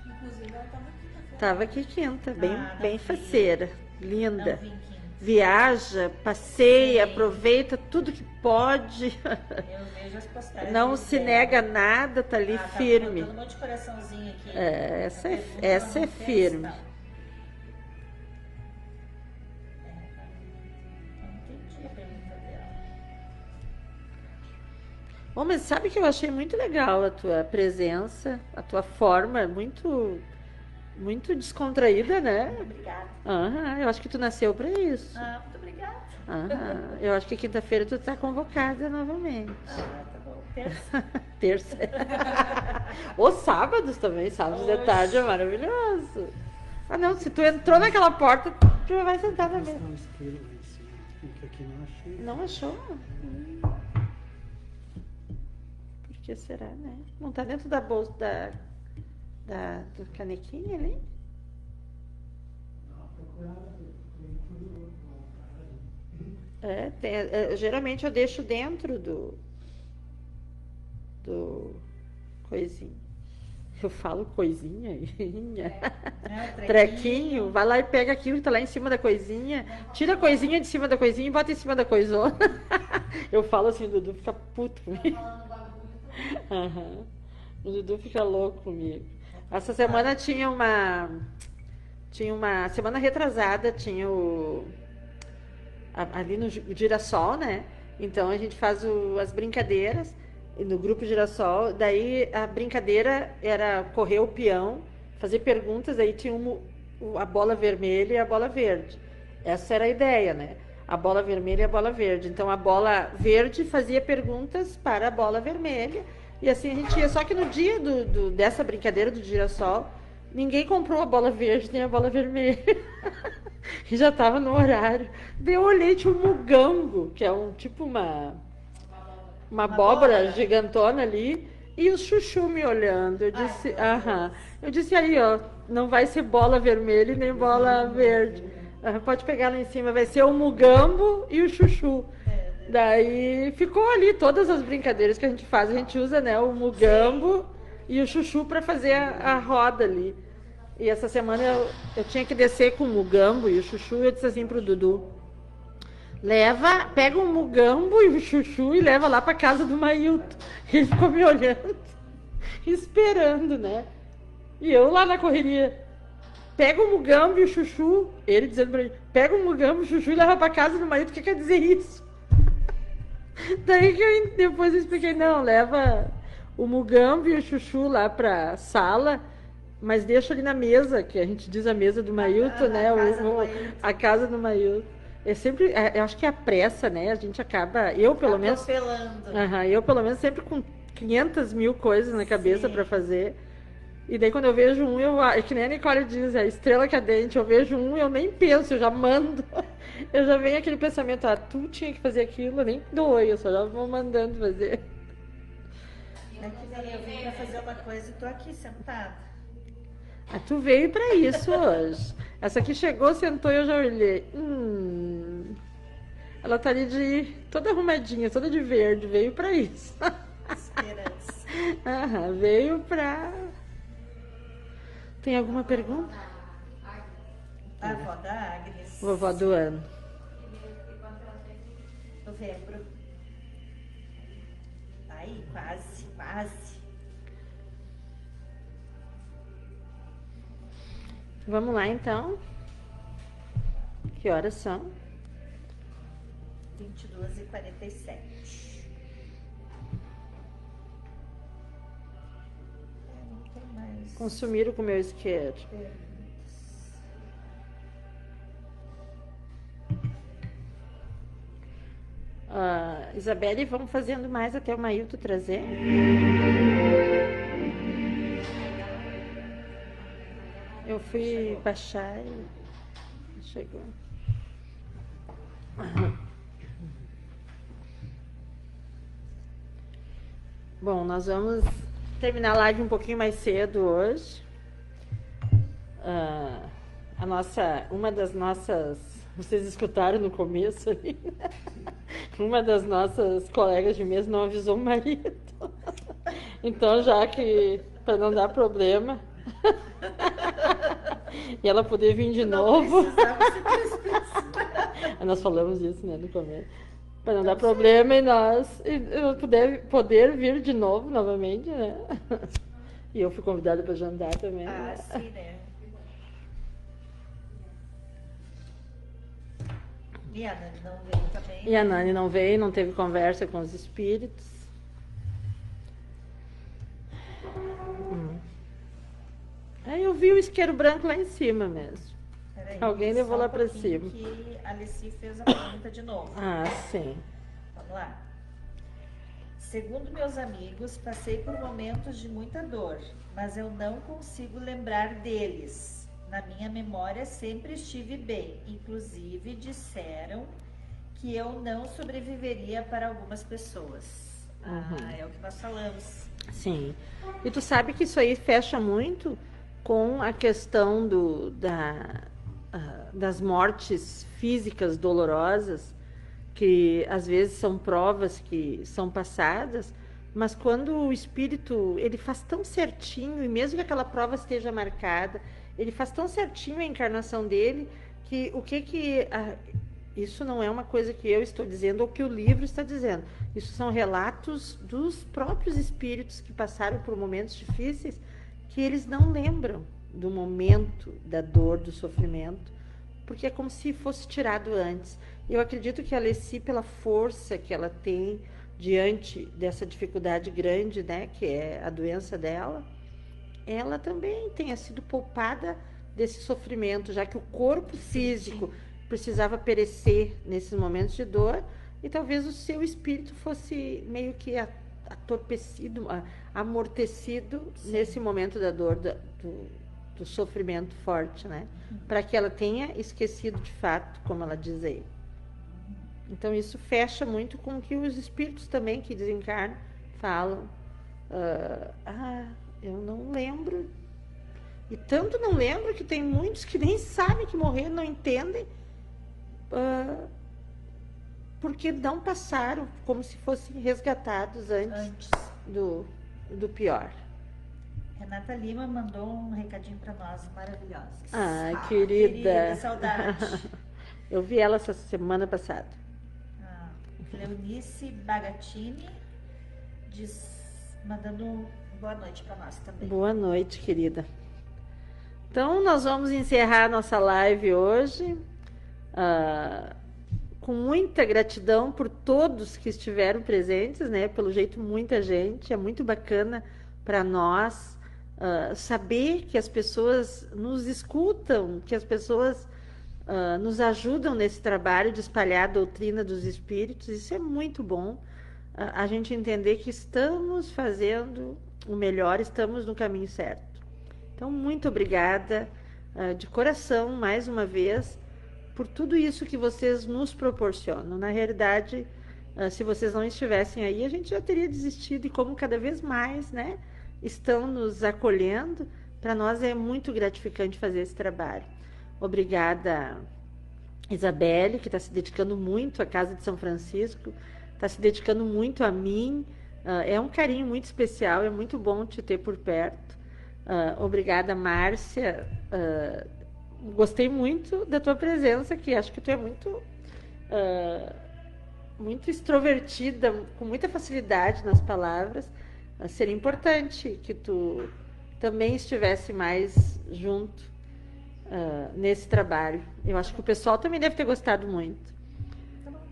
Inclusive, ela tava aqui café. Estava aqui quinta, bem, Ah, bem não vi. faceira, Não linda. vim quinta. Viaja, passeia, Sim. aproveita tudo que pode. Eu vejo as postagens. Não se dela. nega nada, tá ali Tá firme. botando um monte de coraçãozinho aqui. Essa A é, pergunta essa não é fez, firme. não. Não entendi a pergunta dela. Bom, mas sabe que eu achei muito legal a tua presença, a tua forma, muito, muito descontraída, né? Obrigada. Aham, eu acho que tu nasceu para isso. Ah, muito obrigada. Aham, eu acho que quinta-feira tu tá convocada novamente. Ah, tá bom. Terça. Terça. Ou sábados também, sábados de tarde é maravilhoso. Ah, não, se tu entrou naquela porta, tu já vai sentar na mesa. Não, esquerda lá em cima, porque aqui não achei. Não achou? Por que será, né? Não tá dentro da bolsa do canequinho ali? Geralmente eu deixo dentro do coisinho. Eu falo coisinha. Trequinho. Vai lá e pega aquilo que tá lá em cima da coisinha. Tira a coisinha de cima da coisinha e bota em cima da coisona. Eu falo assim, o Dudu fica puto comigo. Aham. O Dudu fica louco comigo. Essa semana tinha uma semana retrasada, tinha ali no Girassol, né? Então a gente faz as brincadeiras no grupo Girassol. Daí a brincadeira era correr o peão, fazer perguntas. Aí tinha a bola vermelha e a bola verde. Essa era a ideia, né? A bola vermelha e a bola verde. Então a bola verde fazia perguntas para a bola vermelha. E assim a gente ia. Só que no dia dessa brincadeira do Girassol, ninguém comprou a bola verde nem a bola vermelha. E já estava no horário. Daí eu olhei, tinha um mugango, que é uma abóbora gigantona ali, e o chuchu me olhando. Eu disse, Eu disse, aí, ó, não vai ser bola vermelha e nem bola verde. Pode pegar lá em cima, vai ser o mugambo e o chuchu. Daí ficou ali todas as brincadeiras que a gente faz. A gente usa, né, o mugambo e o chuchu para fazer a roda ali. E essa semana eu tinha que descer com o mugambo e o chuchu. Eu disse assim pro Dudu: pega o mugambo e o chuchu e leva lá para casa do Mailton. Ele ficou me olhando, esperando, né? E eu lá na correria: pega o mugambo e o chuchu. Ele dizendo pra mim: pega o mugambo e o chuchu e leva para casa do Mailton. O que quer dizer isso? Daí que depois eu expliquei: não, leva o mugambo e o chuchu lá pra sala, mas deixa ali na mesa, que a gente diz a mesa do Mailton, né? A casa do Mailton. É sempre, eu acho que é a pressa, né? A gente acaba, eu pelo menos sempre com 500 mil coisas na cabeça para fazer. E daí quando eu vejo é que nem a Nicole diz, a estrela cadente, eu vejo eu nem penso, eu já mando. Eu já venho aquele pensamento: tu tinha que fazer aquilo, eu nem dou, eu só já vou mandando fazer. É que nem eu vim pra fazer uma coisa e tô aqui sentada. Tu veio para isso hoje. Essa aqui chegou, sentou e eu já olhei. Ela tá ali toda arrumadinha, toda de verde, veio para isso. Esperança. Veio para... Tem alguma pergunta? A avó da Agnes. Vovó do ano. Novembro. Aí, quase, quase. Vamos lá, então. Que horas são? 22h47. Não tem mais Consumiram com o meu isqueiro. perguntas. Isabelle, vamos fazendo mais até o Mailton trazer. Eu fui baixar e chegou. Bom, nós vamos terminar a live um pouquinho mais cedo hoje. Uma das nossas, vocês escutaram no começo ali, né? Uma das nossas colegas de mesa não avisou o marido. Então, já que, para não dar problema, e ela poder vir de novo. Nós falamos isso, né, no começo. Para não dar problema e eu poder vir de novo, novamente, né? E eu fui convidada para jantar também. Ah, né? sim, né? E a Nani não veio também. E a Nani não veio, não teve conversa com os espíritos. Aí eu vi o isqueiro branco lá em cima mesmo. Peraí, Alguém só levou lá um pra pouquinho cima. Que a Alessi fez a pergunta de novo. Ah, sim. Vamos lá. Segundo meus amigos, passei por momentos de muita dor, mas eu não consigo lembrar deles. Na minha memória sempre estive bem. Inclusive disseram que eu não sobreviveria para algumas pessoas. É o que nós falamos. Sim. E tu sabe que isso aí fecha muito com a questão das mortes físicas dolorosas, que às vezes são provas que são passadas, mas quando o espírito ele faz tão certinho, e mesmo que aquela prova esteja marcada, ele faz tão certinho a encarnação dele, que isso não é uma coisa que eu estou dizendo ou que o livro está dizendo. Isso são relatos dos próprios espíritos que passaram por momentos difíceis, que eles não lembram do momento da dor, do sofrimento, porque é como se fosse tirado antes. Eu acredito que a Alessi, pela força que ela tem diante dessa dificuldade grande, né, que é a doença dela, ela também tenha sido poupada desse sofrimento, já que o corpo físico precisava perecer nesses momentos de dor, e talvez o seu espírito fosse meio que atorpecido, amortecido nesse momento da dor, do sofrimento forte, né? Para que ela tenha esquecido de fato, como ela diz aí. Então isso fecha muito com o que os espíritos também que desencarnam falam. Eu não lembro. E tanto não lembro que tem muitos que nem sabem que morreram, não entendem, porque não passaram, como se fossem resgatados antes. Do pior. Renata Lima mandou um recadinho para nós, maravilhosos. Querida. Saudade. Eu vi ela essa semana passada. Leonice Bagatini mandando boa noite para nós também. Boa noite, querida. Então, nós vamos encerrar nossa live hoje com muita gratidão por todos que estiveram presentes, né? Pelo jeito, muita gente. É muito bacana para nós saber que as pessoas nos escutam, que as pessoas nos ajudam nesse trabalho de espalhar a doutrina dos espíritos. Isso é muito bom, a gente entender que estamos fazendo o melhor, estamos no caminho certo. Então, muito obrigada de coração, mais uma vez, por tudo isso que vocês nos proporcionam. Na realidade, se vocês não estivessem aí, a gente já teria desistido, e como cada vez mais, né, estão nos acolhendo, para nós é muito gratificante fazer esse trabalho. Obrigada, Isabelle, que está se dedicando muito à Casa de São Francisco, está se dedicando muito a mim. É um carinho muito especial, é muito bom te ter por perto. Obrigada, Márcia, gostei muito da tua presença aqui. Acho que tu é muito, muito extrovertida, com muita facilidade nas palavras. Seria importante que tu também estivesse mais junto nesse trabalho. Eu acho que o pessoal também deve ter gostado muito.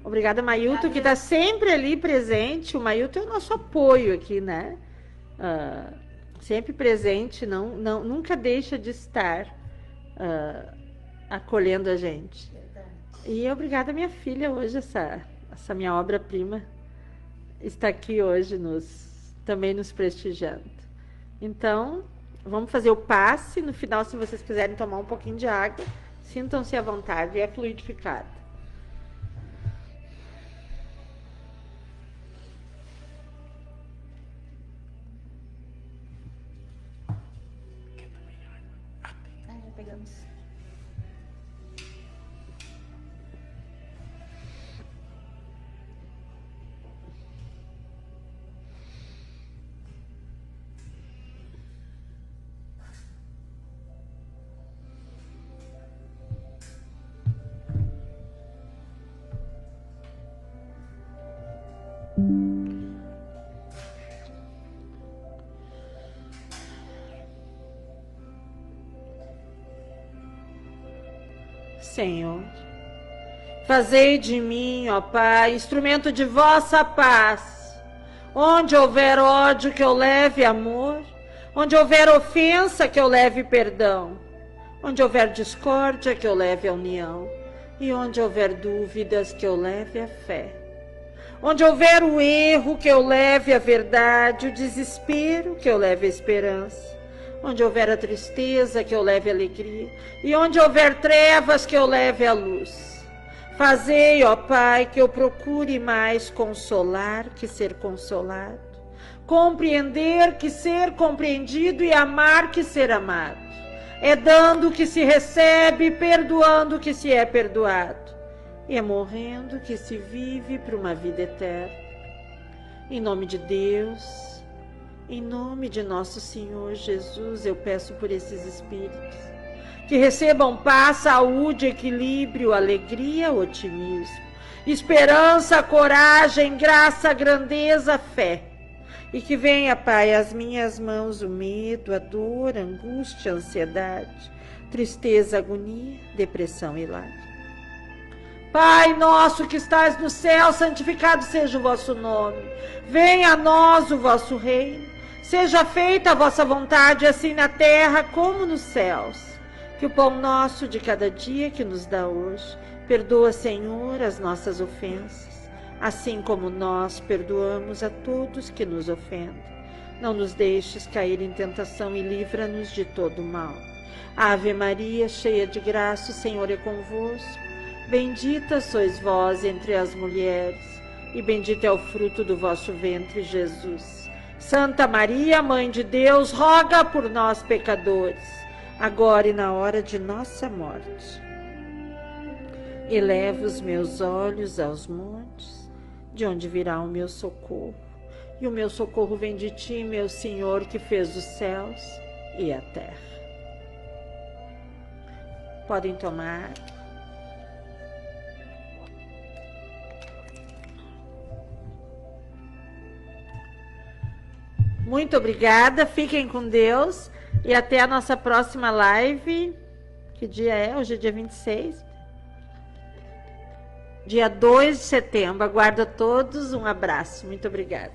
Obrigada, Mailton, que está sempre ali presente. O Mailton é o nosso apoio aqui, né? Sempre presente, nunca deixa de estar acolhendo a gente. E obrigada, minha filha, hoje, essa minha obra-prima está aqui hoje também nos prestigiando. Então, vamos fazer o passe. No final, se vocês quiserem tomar um pouquinho de água, sintam-se à vontade, é fluidificado. Pegamos. Senhor, fazei de mim, ó Pai, instrumento de vossa paz. Onde houver ódio, que eu leve amor. Onde houver ofensa, que eu leve perdão. Onde houver discórdia, que eu leve a união. E onde houver dúvidas, que eu leve a fé. Onde houver o erro, que eu leve a verdade. O desespero, que eu leve a esperança. Onde houver a tristeza, que eu leve a alegria. E onde houver trevas, que eu leve a luz. Fazei, ó Pai, que eu procure mais consolar que ser consolado. Compreender que ser compreendido e amar que ser amado. É dando que se recebe, perdoando que se é perdoado. E é morrendo que se vive para uma vida eterna. Em nome de Deus, em nome de nosso Senhor Jesus, eu peço por esses espíritos que recebam paz, saúde, equilíbrio, alegria, otimismo, esperança, coragem, graça, grandeza, fé. E que venha, Pai, às minhas mãos o medo, a dor, a angústia, a ansiedade, tristeza, agonia, depressão e lágrimas. Pai nosso que estás no céu, santificado seja o vosso nome. Venha a nós o vosso reino. Seja feita a vossa vontade, assim na terra como nos céus. Que o pão nosso de cada dia que nos dá hoje, perdoa, Senhor, as nossas ofensas, assim como nós perdoamos a todos que nos ofendem. Não nos deixes cair em tentação e livra-nos de todo mal. Ave Maria, cheia de graça, o Senhor é convosco. Bendita sois vós entre as mulheres, e bendito é o fruto do vosso ventre, Jesus. Santa Maria, Mãe de Deus, roga por nós, pecadores, agora e na hora de nossa morte. Eleva os meus olhos aos montes, de onde virá o meu socorro. E o meu socorro vem de ti, meu Senhor, que fez os céus e a terra. Podem tomar. Muito obrigada, fiquem com Deus e até a nossa próxima live. Que dia é? Hoje é dia 26. Dia 2 de setembro. Aguardo a todos. Um abraço. Muito obrigada.